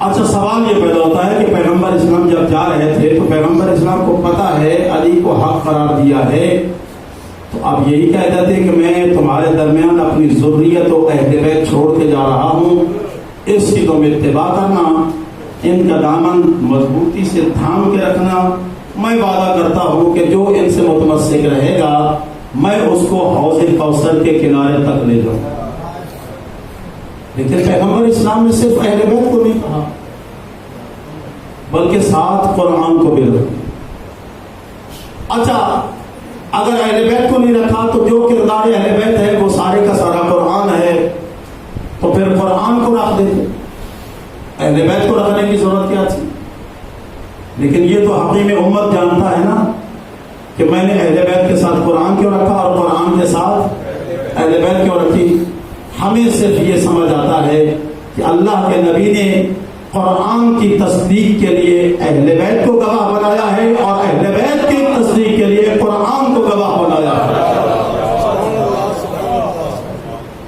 اچھا، سوال یہ پیدا ہوتا ہے کہ پیغمبر اسلام جب جا رہے تھے تو پیغمبر اسلام کو پتا ہے علی کو حق قرار دیا ہے، تو اب یہی کہتے تھے کہ میں تمہارے درمیان اپنی ذریت و اہل بیت چھوڑ کے جا رہا ہوں، اس کی تم اتباع کرنا، ان کا دامن مضبوطی سے تھام کے رکھنا، میں وعدہ کرتا ہوں کہ جو ان سے متمسک رہے گا میں اس کو حوض کوثر کے کنارے تک لے جاؤں۔ لیکن پیغمبر اسلام نے صرف اہل بیت کو نہیں کہا بلکہ ساتھ قرآن کو بھی رکھا۔ اچھا، اگر اہل بیت کو نہیں رکھا تو جو کردار اہل بیت ہے وہ سارے کا سارا قرآن ہے، تو پھر قرآن کو رکھ دیتے، اہل بیت کو رکھنے کی ضرورت کیا تھی؟ لیکن یہ تو حقیم امت جانتا ہے نا کہ میں نے اہل بیت کے ساتھ قرآن کیوں رکھا اور قرآن کے ساتھ اہل بیت کیوں رکھی۔ ہمیں صرف یہ سمجھ آتا ہے کہ اللہ کے نبی نے قرآن کی تصدیق کے لیے اہل بیت کو گواہ بنایا ہے اور اہل بیت کی تصدیق کے لیے قرآن کو گواہ بنایا ہے۔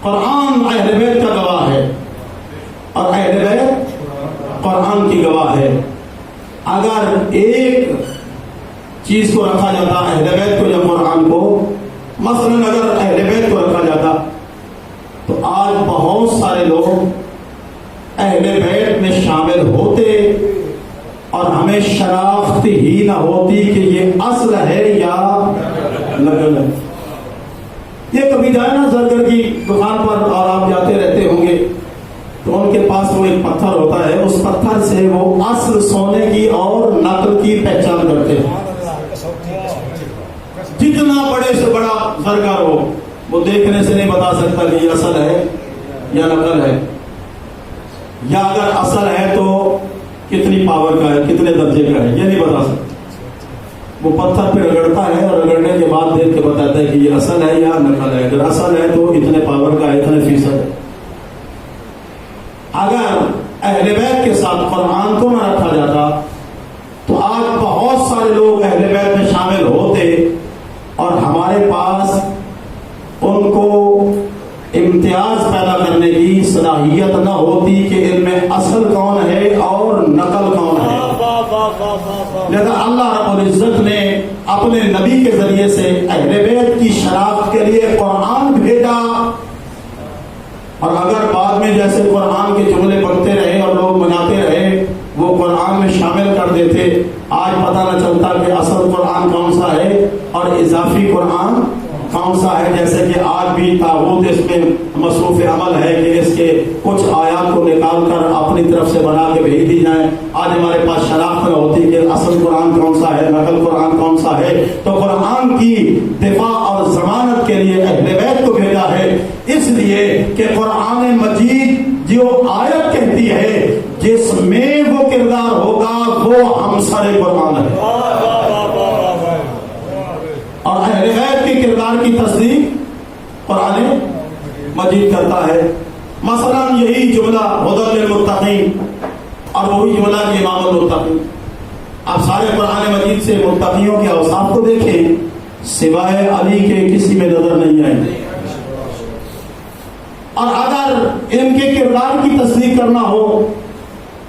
قرآن اہل بیت کا گواہ ہے اور اہل بیت قرآن کی گواہ ہے۔ اگر ایک چیز کو رکھا جاتا اہل بیت کو یا قرآن کو، مثلا اگر اہل بیت کو رکھا جاتا تو آج بہت سارے لوگ اہل بیت میں شامل ہوتے اور ہمیں شناخت ہی نہ ہوتی کہ یہ اصل ہے یا نقل ہے۔ یہ کبھی جائے نا زرگر کی دکان پر اور آپ جاتے رہتے ہوں گے تو ان کے پاس وہ ایک پتھر ہوتا ہے، اس پتھر سے وہ اصل سونے کی اور نقل کی پہچان کرتے ہیں۔ جتنا بڑے سے بڑا زرگر ہو وہ دیکھنے سے نہیں بتا سکتا کہ یہ اصل ہے یا نقل ہے، یا اگر اصل ہے تو کتنی پاور کا ہے، کتنے درجے کا ہے، یہ نہیں بتا سکتا۔ وہ پتھر پہ رگڑتا ہے اور رگڑنے کے بعد دیکھ کے بتاتا ہے کہ یہ اصل ہے یا نقل ہے۔ اگر اصل ہے تو اتنے پاور کا ہے، اتنے فیصد ہے۔ اگر اہل بیت کے ساتھ قرآن کو نہ رکھا جاتا تو آج بہت سارے لوگ اہل بیت میں شامل ہوتے اور ہمارے پاس ان کو امتیاز پیدا کرنے کی صلاحیت نہ ہوتی کہ ان میں اصل کون ہے اور نقل کون ہے۔ لہذا اللہ رب العزت نے اپنے نبی کے ذریعے سے اہل بیت کی شناخت کے لیے قرآن بھیجا، اور اگر بعد میں جیسے قرآن کے جملے بنتے رہے اور لوگ بناتے رہے وہ قرآن میں شامل کر دیتے، آج پتہ نہ چلتا کہ اصل قرآن کون سا ہے اور اضافی قرآن کون سا ہے۔ جیسے کہ آج بھی طاغوت اس میں مصروف عمل ہے کہ اس کے کچھ آیات کو نکال کر اپنی طرف سے بنا کے بھیج دی جائیں۔ آج ہمارے پاس شناخت نہ ہوتی کہ اصل قرآن کون سا ہے، نقل قرآن کون سا ہے۔ تو قرآن کی دفاع اور ضمانت کے لیے اہل بیت کو بھیجا ہے، اس لیے کہ قرآن مجید جو آیت کہتی ہے جس میں وہ کردار ہوگا وہ ہمسر قرآن ہے، اور اہل بیت کے کردار کی تصدیق قرآن مجید کرتا ہے۔ مثلا یہی جملہ ہدی للمتقین اور وہی جملہ کہ امام المتقین، آپ سارے قرآن مجید سے متقیوں کے اوصاف کو دیکھیں، سوائے علی کے کسی میں نظر نہیں آئے۔ اور اگر ان کے کردار کی تصدیق کرنا ہو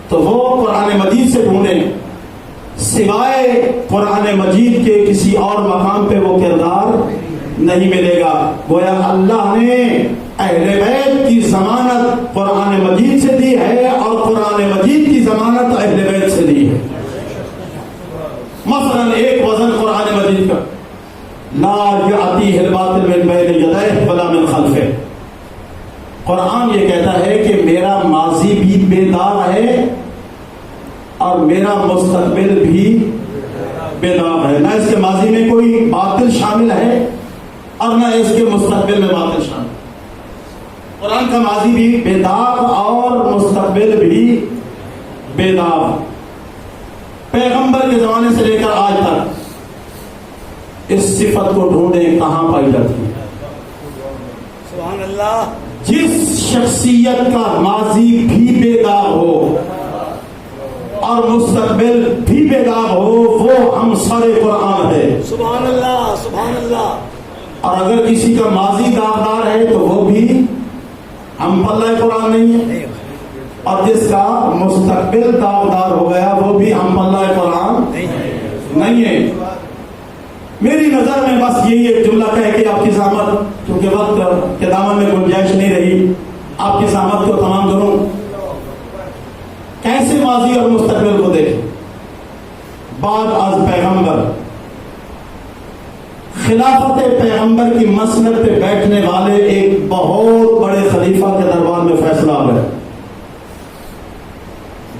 تو وہ قرآن مجید سے ڈھونڈیں، سوائے قرآن مجید کے کسی اور مقام پہ وہ کردار نہیں ملے گا۔ گویا اللہ نے اہل بیت کی ضمانت قرآن مجید سے دی ہے اور قرآن مجید کی ضمانت اہل بیت سے دی ہے۔ مثلا ایک وزن قرآن مجید کا، لا یأتیہ الباطل من بین یدیہ ولا من خلفہ، قرآن یہ کہتا ہے کہ میرا ماضی بھی بے داغ ہے اور میرا مستقبل بھی بے داغ ہے، نہ اس کے ماضی میں کوئی باطل شامل ہے اور نہ اس کے مستقبل میں باطل شامل۔ قرآن کا ماضی بھی بے داغ اور مستقبل بھی بے داغ۔ پیغمبر کے زمانے سے لے کر آج تک اس صفت کو ڈھونڈیں کہاں پائی جاتی ہے؟ سبحان اللہ۔ جس شخصیت کا ماضی بھی بے داغ ہو اور مستقبل بھی بے داغ ہو وہ ہمسر قرآن ہے۔ سبحان اللہ سبحان اللہ۔ اور اگر کسی کا ماضی داغدار ہے تو وہ بھی ہم پلہ قرآن نہیں ہے، اور جس کا مستقبل داغدار ہو گیا وہ بھی ہم پلہ قرآن نہیں ہے۔ میری نظر میں بس یہی ایک جملہ کہہ کے آپ کی زحمت، کیونکہ وقت کے دامن میں گنجائش نہیں رہی، آپ کی زحمت کو تمام کروں۔ کیسے ماضی اور مستقبل کو دیکھیں؟ بعد از پیغمبر، خلافت پیغمبر کی مسند پہ بیٹھنے والے ایک بہت بڑے خلیفہ کے دربار میں فیصلہ آ گیا،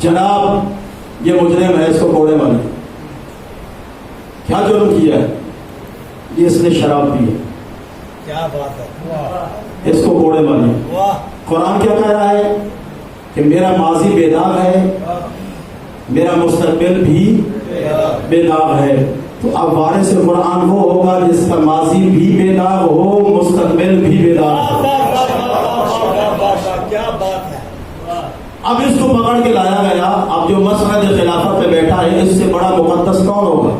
جناب یہ مجرم ہے، اس کو کوڑے ماریں۔ کیا جرم کیا ہے؟ یہ اس نے شراب پی ہے، کیا بات ہے، اس کو کوڑے ماریں۔ قرآن کیا کہہ رہا ہے کہ میرا ماضی بے داغ ہے، میرا مستقبل بھی بے داغ ہے۔ تو اب وارث قرآن وہ ہوگا جس کا ماضی بھی بے داغ ہو، مستقبل بھی بے داغ ہو۔ کیا بات ہے۔ اب اس کو پکڑ کے لایا گیا۔ اب جو مسند خلافت پہ بیٹھا ہے اس سے بڑا مقدس کون ہوگا؟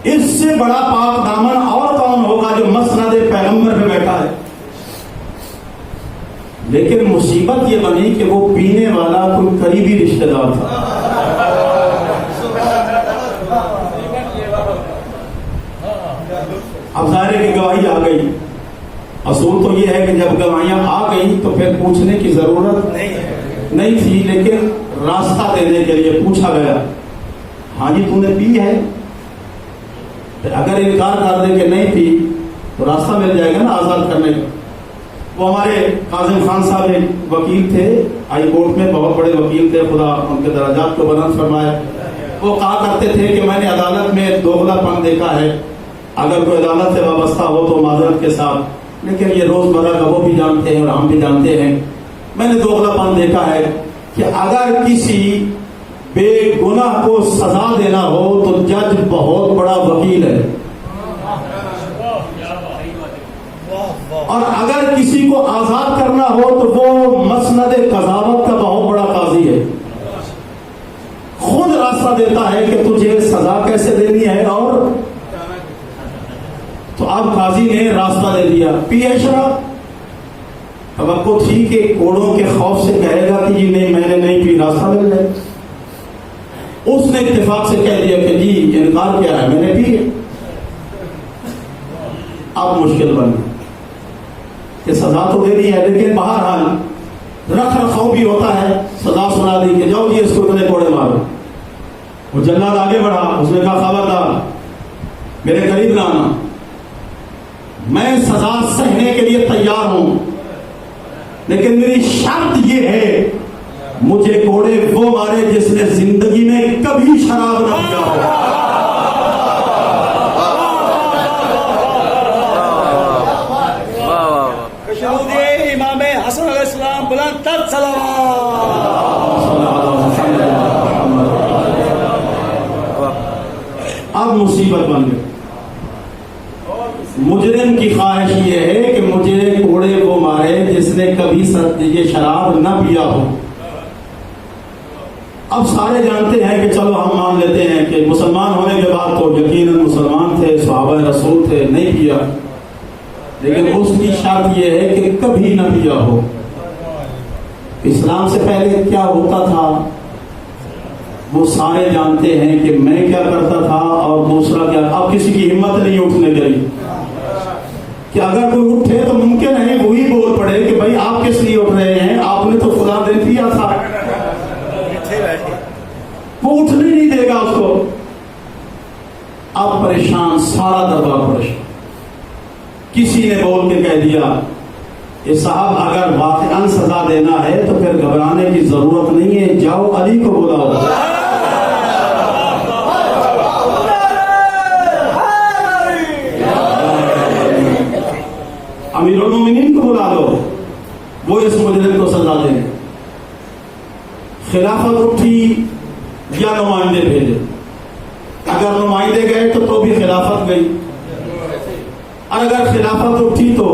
اس سے بڑا پاک دامن اور کون ہوگا جو مسند پیغمبر پہ بیٹھا ہے؟ لیکن مصیبت یہ بنی کہ وہ پینے والا کوئی قریبی رشتہ دار تھا۔ اب ظاہر ہے کہ گواہی آ گئی۔ اصول تو یہ ہے کہ جب گواہیاں آ گئی تو پھر پوچھنے کی ضرورت نہیں تھی، لیکن راستہ دینے کے لیے پوچھا گیا، ہاں جی تو نے پی ہے؟ اگر انکار کر دے کہ نہیں پی تو راستہ مل جائے گا نا آزاد کرنے کا۔ وہ ہمارے کاظم خان صاحب ایک وکیل تھے، ہائی کورٹ میں بہت بڑے وکیل تھے، خدا ان کے درجات کو بلند فرمائے۔ وہ کہا کرتے تھے کہ میں نے عدالت میں دوغلا پن دیکھا ہے، اگر کوئی عدالت سے وابستہ ہو تو معذرت کے ساتھ، لیکن یہ روزمرہ کا وہ بھی جانتے ہیں اور ہم بھی جانتے ہیں۔ میں نے دوغلا پن دیکھا ہے کہ اگر کسی بے گناہ کو سزا دینا ہو تو جج بہت بڑا وکیل ہے، اور اگر کسی کو آزاد کرنا ہو تو وہ مسند قضاوت کا بہت بڑا قاضی ہے، خود راستہ دیتا ہے کہ تجھے سزا کیسے دینی ہے۔ اور تو اب قاضی نے راستہ دے دیا، پی ہے شراب۔ توقع تھی کہ کوڑوں کے خوف سے کہے گا کہ جی نہیں میں نے نہیں پی، راستہ مل جائے۔ اس نے اتفاق سے کہہ دیا کہ جی انکار کیا ہے، میں نے پی ہے۔ اب مشکل بن گئی کہ سزا تو دینی ہے، لیکن بہرحال رکھ رکھاؤ بھی ہوتا ہے۔ سزا سنا دی کہ جاؤ جی اس کو اتنے کوڑے مارو۔ وہ جلاد آگے بڑھا، اس نے کہا خبردار میرے قریب نہ آنا، میں سزا سہنے کے لیے تیار ہوں، لیکن میری شرط یہ ہے مجھے کوڑے وہ مارے جس نے زندگی میں کبھی شراب نہ پیا ہو۔ امام حسن علیہ السلام بلند تر اب مصیبت بن گئی۔ مجرم کی خواہش یہ ہے کہ مجھے کوڑے وہ مارے جس نے کبھی یہ شراب نہ پیا ہو۔ اب سارے جانتے ہیں کہ چلو ہم مان لیتے ہیں کہ مسلمان ہونے کے بعد تو یقیناً مسلمان تھے، صحابہ رسول تھے، نہیں پیا۔ لیکن اس کی شرط یہ ہے کہ کبھی نہ پیا ہو. اسلام سے پہلے کیا ہوتا تھا وہ سارے جانتے ہیں کہ میں کیا کرتا تھا اور دوسرا کیا. اب کسی کی ہمت نہیں اٹھنے گئی کہ اگر کوئی اٹھے تو ممکن ہے وہی بول پڑے کہ بھائی آپ کس لیے اٹھ رہے ہیں, آپ نے تو خدا دے دیا تھا. وہ اٹھنے نہیں دے گا اس کو. اب پریشان, سارا دربار پریشان. کسی نے بول کے کہہ دیا کہ صاحب اگر واقعاً سزا دینا ہے تو پھر گھبرانے کی ضرورت نہیں ہے, جاؤ علی کو بلاؤ. امیر المومنین کو بلا دو, وہ اس مجرم کو سزا دیں. خلافت اٹھی یا نمائندے بھیجے. اگر نمائندے گئے تو بھی خلافت گئی, اور اگر خلافت اٹھی تو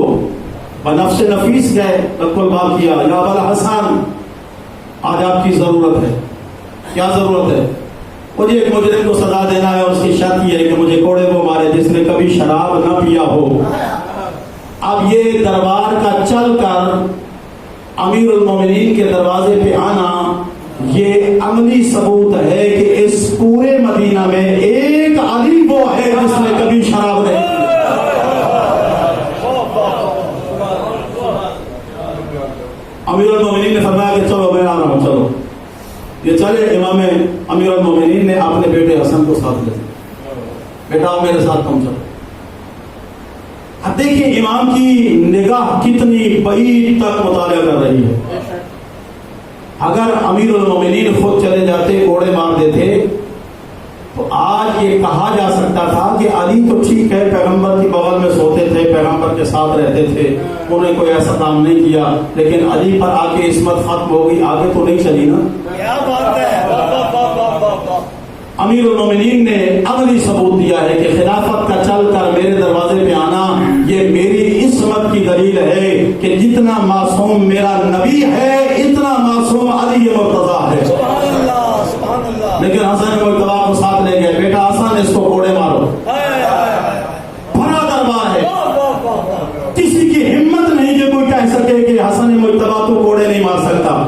بنفس نفیس گئے. بالکل بات کیا, یا ابا حسن آج آپ کی ضرورت ہے. کیا ضرورت ہے؟ مجھے ایک مجرم کو سزا دینا ہے اور اس کی شرط یہ ہے کہ مجھے کوڑے کو مارے جس نے کبھی شراب نہ پیا ہو. اب یہ دربار کا چل کر امیر المومنین کے دروازے پہ آنا یہ عملی ثبوت ہے کہ اس پورے مدینہ میں ایک علی وہ ہے جس نے کبھی شراب نہیں پیا. امیر المومنین نے فرمایا کہ چلو میں آ رہا ہوں. چلو یہ چلے. امام امیر المومنین نے اپنے بیٹے حسن کو ساتھ لیا, بیٹا میرے ساتھ تم چلو. اب دیکھیں امام کی نگاہ کتنی بعید تک مطالعہ کر رہی ہے. اگر امیر المومنین خود چلے جاتے, کوڑے مار دیتے, تو آج یہ کہا جا سکتا تھا کہ علی تو ٹھیک ہے, پیغمبر کی بغل میں سوتے تھے, پیغمبر کے ساتھ رہتے تھے, انہوں نے کوئی ایسا کام نہیں کیا, لیکن علی پر آ کے عصمت ختم ہو گئی, آگے تو نہیں چلی نا. کیا بات ہے. امیر المومنین نے عملی ثبوت دیا ہے کہ خلافت کا چل کر میرے دروازے پہ آنا یہ میری عصمت کی دلیل ہے کہ جتنا معصوم میرا نبی ہے اتنا معصوم علی مرتضیٰ ہے. لیکن حسن مرتضیٰ کو ساتھ لے گئے, بیٹا حسن اس کو کوڑے مارو. بڑا دربار ہے, کسی کی ہمت نہیں کہ کوئی کہہ سکے کہ حسن مرتضیٰ تو کوڑے نہیں مار سکتا.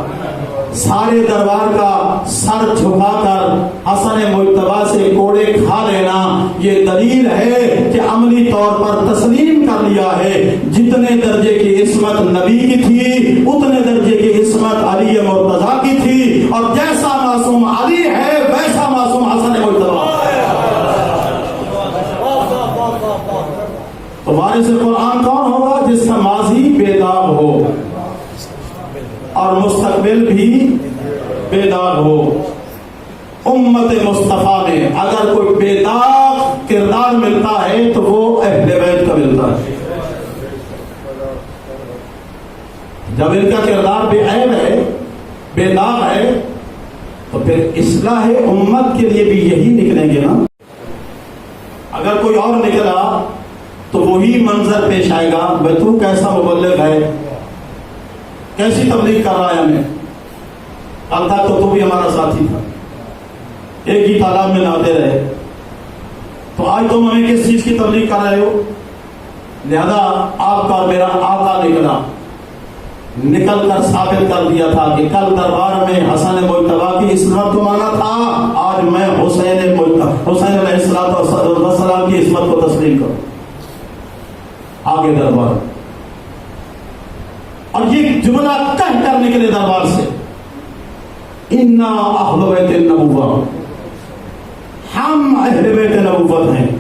سارے دربار کا سر جھکا کر حسن مجتبیٰ سے کوڑے کھا لینا یہ دلیل ہے کہ عملی طور پر تسلیم کر لیا ہے جتنے درجے کی عصمت نبی کی تھی اتنے درجے کی عصمت علی مرتضیٰ کی تھی, اور جیسا معصوم علی ہے ویسا معصوم حسن مجتبیٰ. تو وارث قرآن کون ہوگا؟ جس کا ماضی بے داغ ہو اور مستقبل بھی بے داغ ہو. امت مصطفیٰ میں اگر کوئی بے داغ کردار ملتا ہے تو وہ اہل بیت کا ملتا ہے. جب ان کا کردار بے عیب ہے, بے داغ ہے, تو پھر اصلاح امت کے لیے بھی یہی نکلیں گے نا. اگر کوئی اور نکلا تو وہی منظر پیش آئے گا, بھائی تو کیسا مبلغ ہے, کیسی تبلیغ کر رہا ہے ہمیں. کل تک تو بھی ہمارا ساتھی تھا, ایک ہی تالاب میں نہاتے رہے, تو آج تم ہمیں کس چیز کی تبلیغ کر رہے ہو. لہذا آپ کا میرا آقا نکل کر ثابت کر دیا تھا کہ کل دربار میں حسن مجتبیٰ کی عصمت کو مانا تھا, آج میں حسین علیہ السلام کی عصمت کو تسلیم کروں. آگے دربار, اور یہ جملہ کہہ کر نکلے دربار سے, انا اہل بیت النبوہ, ہم اہل بیت نبوت ہیں.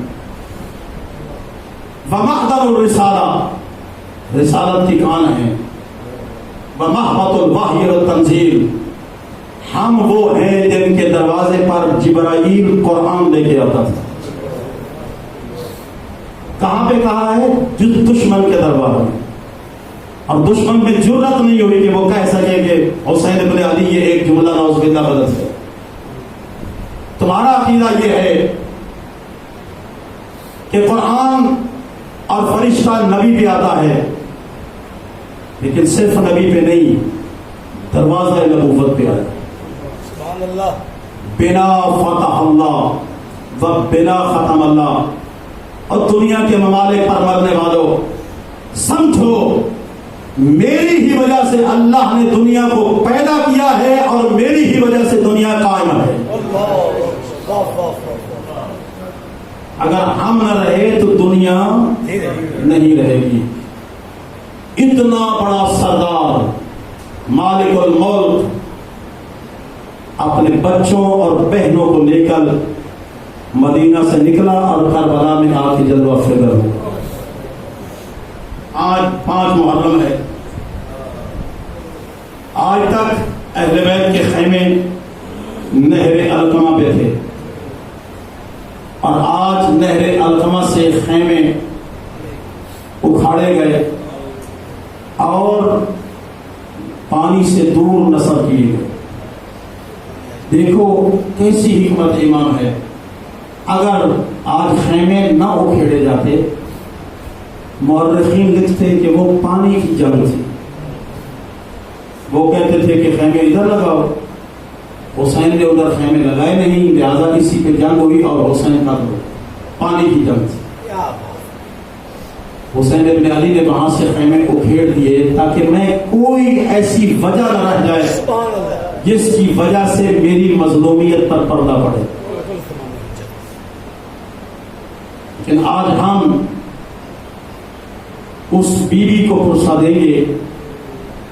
ومحضر الرسالہ, رسالت کی کان ہے. ومحبت الوحی والتنزیل, ہم وہ ہیں جن کے دروازے پر جبرائیل قرآن لے کے آتا تھا. کہاں پہ کہا ہے؟ دشمن کے دربار میں. اور دشمن میں جرات نہیں ہوئی کہ وہ کہہ سکے کہ حسین ابن علی یہ ایک جملہ نعوذ باللہ غلط ہے. تمہارا عقیدہ یہ ہے کہ قرآن اور فرشتہ نبی پہ آتا ہے, لیکن صرف نبی پہ نہیں, دروازہ نبوت پہ آیا. سبحان اللہ. بنا فتح اللہ و بنا ختم اللہ. اور دنیا کے ممالک پر مرنے والوں, سمجھو میری ہی وجہ سے اللہ نے دنیا کو پیدا کیا ہے اور میری ہی وجہ سے دنیا قائم ہے. اگر ہم نہ رہے تو دنیا نہیں رہے گی. اتنا بڑا سردار مالک الملک اپنے بچوں اور بہنوں کو لے کر مدینہ سے نکلا اور کربلا میں آ کے جلوہ فگر ہوا. آج 5 محرم ہے. آج تک اہل بیت کے خیمے نہر علقمہ پہ تھے اور آج نہر علقمہ سے خیمے اکھاڑے گئے اور پانی سے دور نصب کیے گئے. دیکھو کیسی حکمت امام ہے. اگر آج خیمے نہ اکھیڑے جاتے مورخین لکھتے کہ وہ پانی کی جنگ تھی. وہ کہتے تھے کہ خیمے ادھر لگاؤ. حسین نے ادھر خیمے لگائے نہیں, لہذا اسی پہ جنگ ہوئی اور حسین کا پانی کی جنگ تھی. حسین ابن علی نے وہاں سے خیمے اکھیڑ دیے تاکہ میں کوئی ایسی وجہ نہ رہ جائے جس کی وجہ سے میری مظلومیت پر پردہ پڑے. لیکن آج ہم اس بیوی کو پرسا دیں گے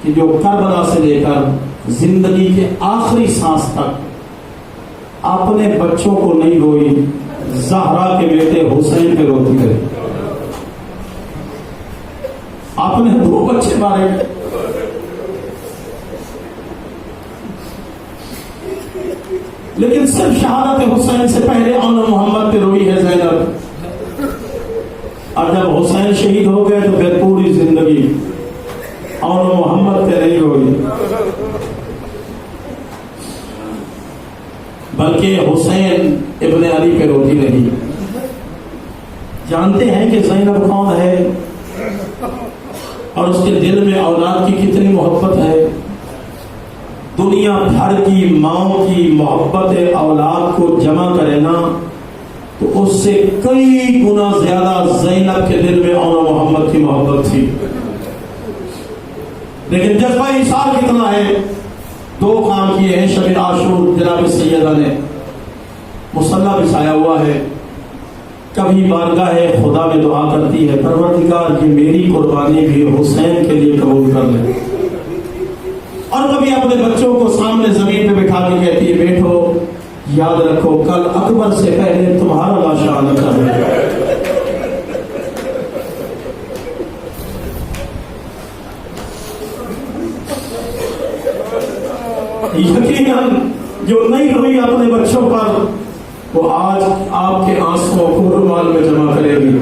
کہ جو کربلا سے لے کر زندگی کے آخری سانس تک اپنے بچوں کو نہیں روئی, زہرا کے بیٹے حسین پہ روتی رہی. اپنے 2 بچے مارے گئے, لیکن صرف شہادت حسین سے پہلے آن محمد پہ روئی ہے زینب. اور جب حسین شہید ہو گئے تو پھر پوری زندگی آن محمد پہ نہیں روئی, بلکہ حسین ابن علی پہ روتی رہی. جانتے ہیں کہ زینب کون ہے اور اس کے دل میں اولاد کی کتنی محبت ہے. دنیا بھر کی ماؤں کی محبت اولاد کو جمع کرے نا تو اس سے کئی گنا زیادہ زینب کے دل میں آن محمد کی محبت تھی. لیکن جذبہ ایثار کتنا ہے. 2 کام کیے ہیں شب عاشور. جناب سیدہ نے مصلی بچھایا ہوا ہے, کبھی بارگاہ خدا میں دعا کرتی ہے پروردگار کہ میری قربانی بھی حسین کے لیے قبول کر لے, اور کبھی اپنے بچوں کو سامنے زمین پہ بٹھا کے کہتی ہے بیٹھو یاد رکھو کل اکبر سے پہلے تمہارا لاشا آنا چاہیے. یقیناً جو نہیں روئی اپنے بچوں پر وہ آج آپ کے آنسوؤں کو رومال میں جمع کرے گی.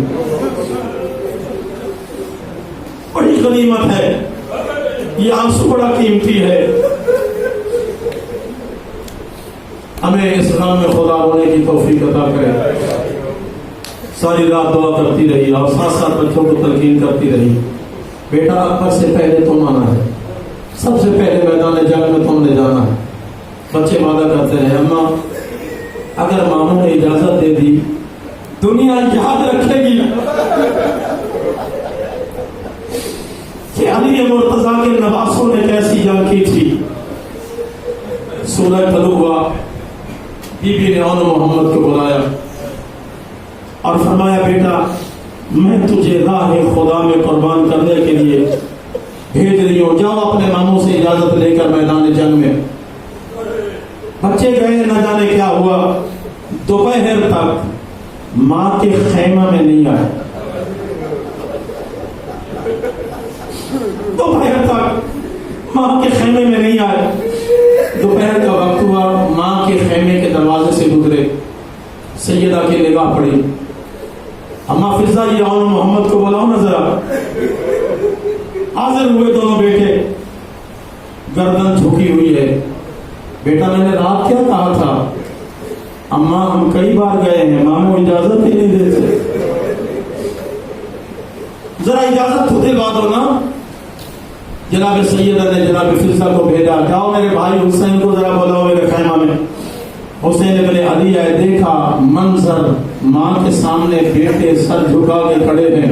بڑی غنیمت ہے یہ آنسو, بڑا قیمتی ہے. ہمیں اسلام میں خدا ہونے کی توفیق عطا کرے. ساری رات دعا کرتی رہی اور ساتھ ساتھ بچوں کو تلقین کرتی رہی بیٹا اکبر سے پہلے تم آنا ہے, سب سے پہلے میدان جنگ میں تم نے جانا ہے. بچے وعدہ کرتے ہیں اماں اگر ماموں نے اجازت دے دی دنیا یاد رکھے گی کہ علی مرتضیٰ کے نواسوں نے کیسی جنگ کی تھی. سورہ طلوع ہوا, بی بی نے آن محمد کو بلایا اور فرمایا بیٹا میں تجھے راہ خدا میں قربان کرنے کے لیے بھیج رہی ہوں, جاؤ اپنے ماموں سے اجازت لے کر میدان جنگ میں. بچے گئے, نہ جانے کیا ہوا, دوپہر تک ماں کے خیمہ میں نہیں آئے. دوپہر تک ماں کے خیمے میں نہیں آئے. دوپہر کا وقت ہوا, ماں کے خیمے کے دروازے سے گزرے, سیدہ کی نگاہ پڑی. اماں فضا یہ آن محمد کو بلاؤ نا ذرا. حاضر ہوئے دونوں بیٹے, گردن جھکی ہوئی ہے. بیٹا میں نے رات کیا کہا تھا؟ اماں ہم کئی بار گئے ہیں, ماموں اجازت ہی نہیں دیتے. ذرا اجازت تو دلوا دو نا. جناب سیدہ نے جناب فضا کو بھیجا, جاؤ میرے بھائی حسین کو ذرا بلاؤ میرے خیمہ میں. حسین ابن علی آئے, دیکھا منظر, ماں کے سامنے بیٹے سر جھکا کے کھڑے ہیں.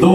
2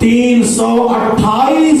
328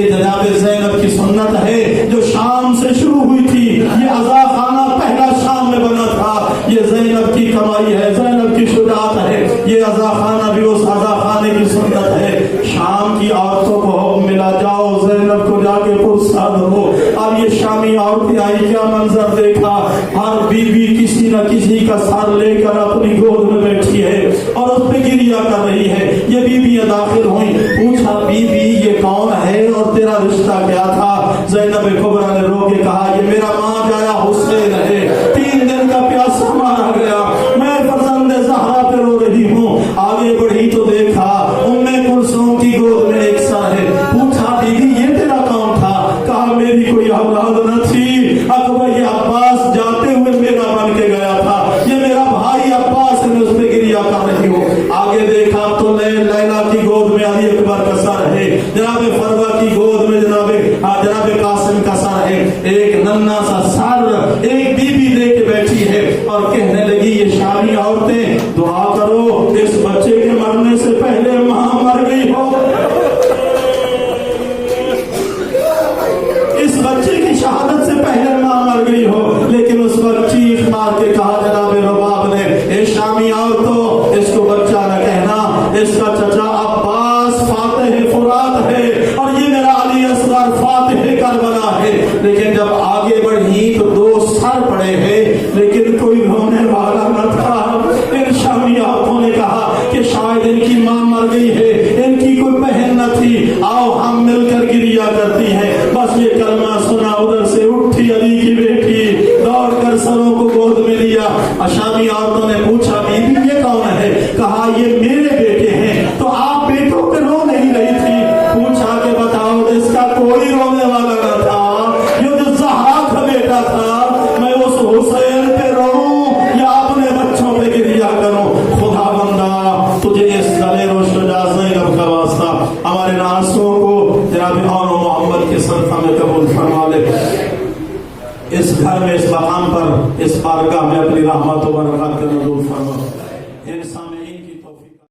یہ جناب زینب کی سنت ہے جو شام سے شروع ہوئی تھی. یہ عزا خانہ پہلا شام میں بنا تھا. یہ زینب کی کمائی ہے, زینب کی شجاعت ہے. یہ عزا خانہ بھی اس عزا خانے کی سنت ہے. شام کی عورتوں کو حکم ملا, جاؤ زینب کو جا کے پرساد ہو. اب یہ شامی عورتیں آئی, کیا منظر دیکھا, ہر بیوی کسی نہ کسی کا سر لے کر اپنی گود میں بیٹھی ہے اور اس پہ گریہ کر رہی ہے. یہ بیویاں داخل ہوئیں, پوچھا بی بی یہ کون ہے اور تیرا رشتہ کیا تھا؟ زینب کبریٰ نے رو کے کہا یہ میرا ماں جایا حسین ہے, 3 دن کا پیاسا مارا گیا, میں فرزند زہرا پہ رو رہی ہوں. آگے بڑھی تو دیکھا ام کلثوم کی گود میں ایک سر ہے. پوچھا بی بی یہ تیرا کون تھا؟ کہا میری کوئی اولاد نہ تھی, اکبر یہ عباس جاتے ہوئے میرا بن کے گیا تھا, یہ میرا بھائی عباس, میں اس پہ گریہ کر رہی ہوں. آگے دیکھا تو لیلا کی گود میں علی اکبر کا سر ہے, جناب فروہ کی گود میں جناب قاسم کا سر ہے. ایک ننا سا سر ایک بی بی لے کے بیٹھی ہے اور کہنے لگی یہ شامی عورتیں دعا کرو اس بچے کے مرنے سے پہلے ماں مر گئی ہو, اس بچے کی شہادت سے پہلے ماں مر گئی ہو. لیکن اس وقت چیخ مار کے کہا جناب رباب نے, اے شامی عورتوں اس کو بچہ نہ کہنا, اس کا چچا عباس فاتح فرات ہے اور یہ میرا علی اصغر فاتح کربلا ہے. لیکن جب آگے بڑھی تو 2 سر پڑے ہیں لیکن کوئی رونے والا نہ تھا. ان شامی عورتوں نے کہا کہ شاید ان کی ماں مر گئی ہے, ان کی کوئی بہن نہ تھی, آؤ ہم مل کر گریہ کرتی ہیں. بس یہ کلمہ سنا, ادھر سے اٹھی علی کی بیٹی, دوڑ کر سروں کو گود میں لیا. شامی عورتوں نے پوچھا بی بی یہ کون ہے؟ کہا یہ میرے بیٹے ہیں. تو آپ بیٹوں پہ رو نہیں رہی تھی؟ پوچھا کہ بتاؤ اس کا کوئی رونے والا نہ تھا, یہ جو زہرا کا بیٹا تھا, میں اس حسین پہ رہوں یا اپنے بچوں پہ گریہ کروں؟ خدا بندہ تجھے اس دلیر و شجاع زینب کا واسطہ ہمارے ناسوں کو جناب اور محمد کے صدقہ میں قبول فرما لے. اس گھر میں, اس مقام پر, اس بارگاہ میں اپنی رحمت و برکات کا نزول فرما. انسان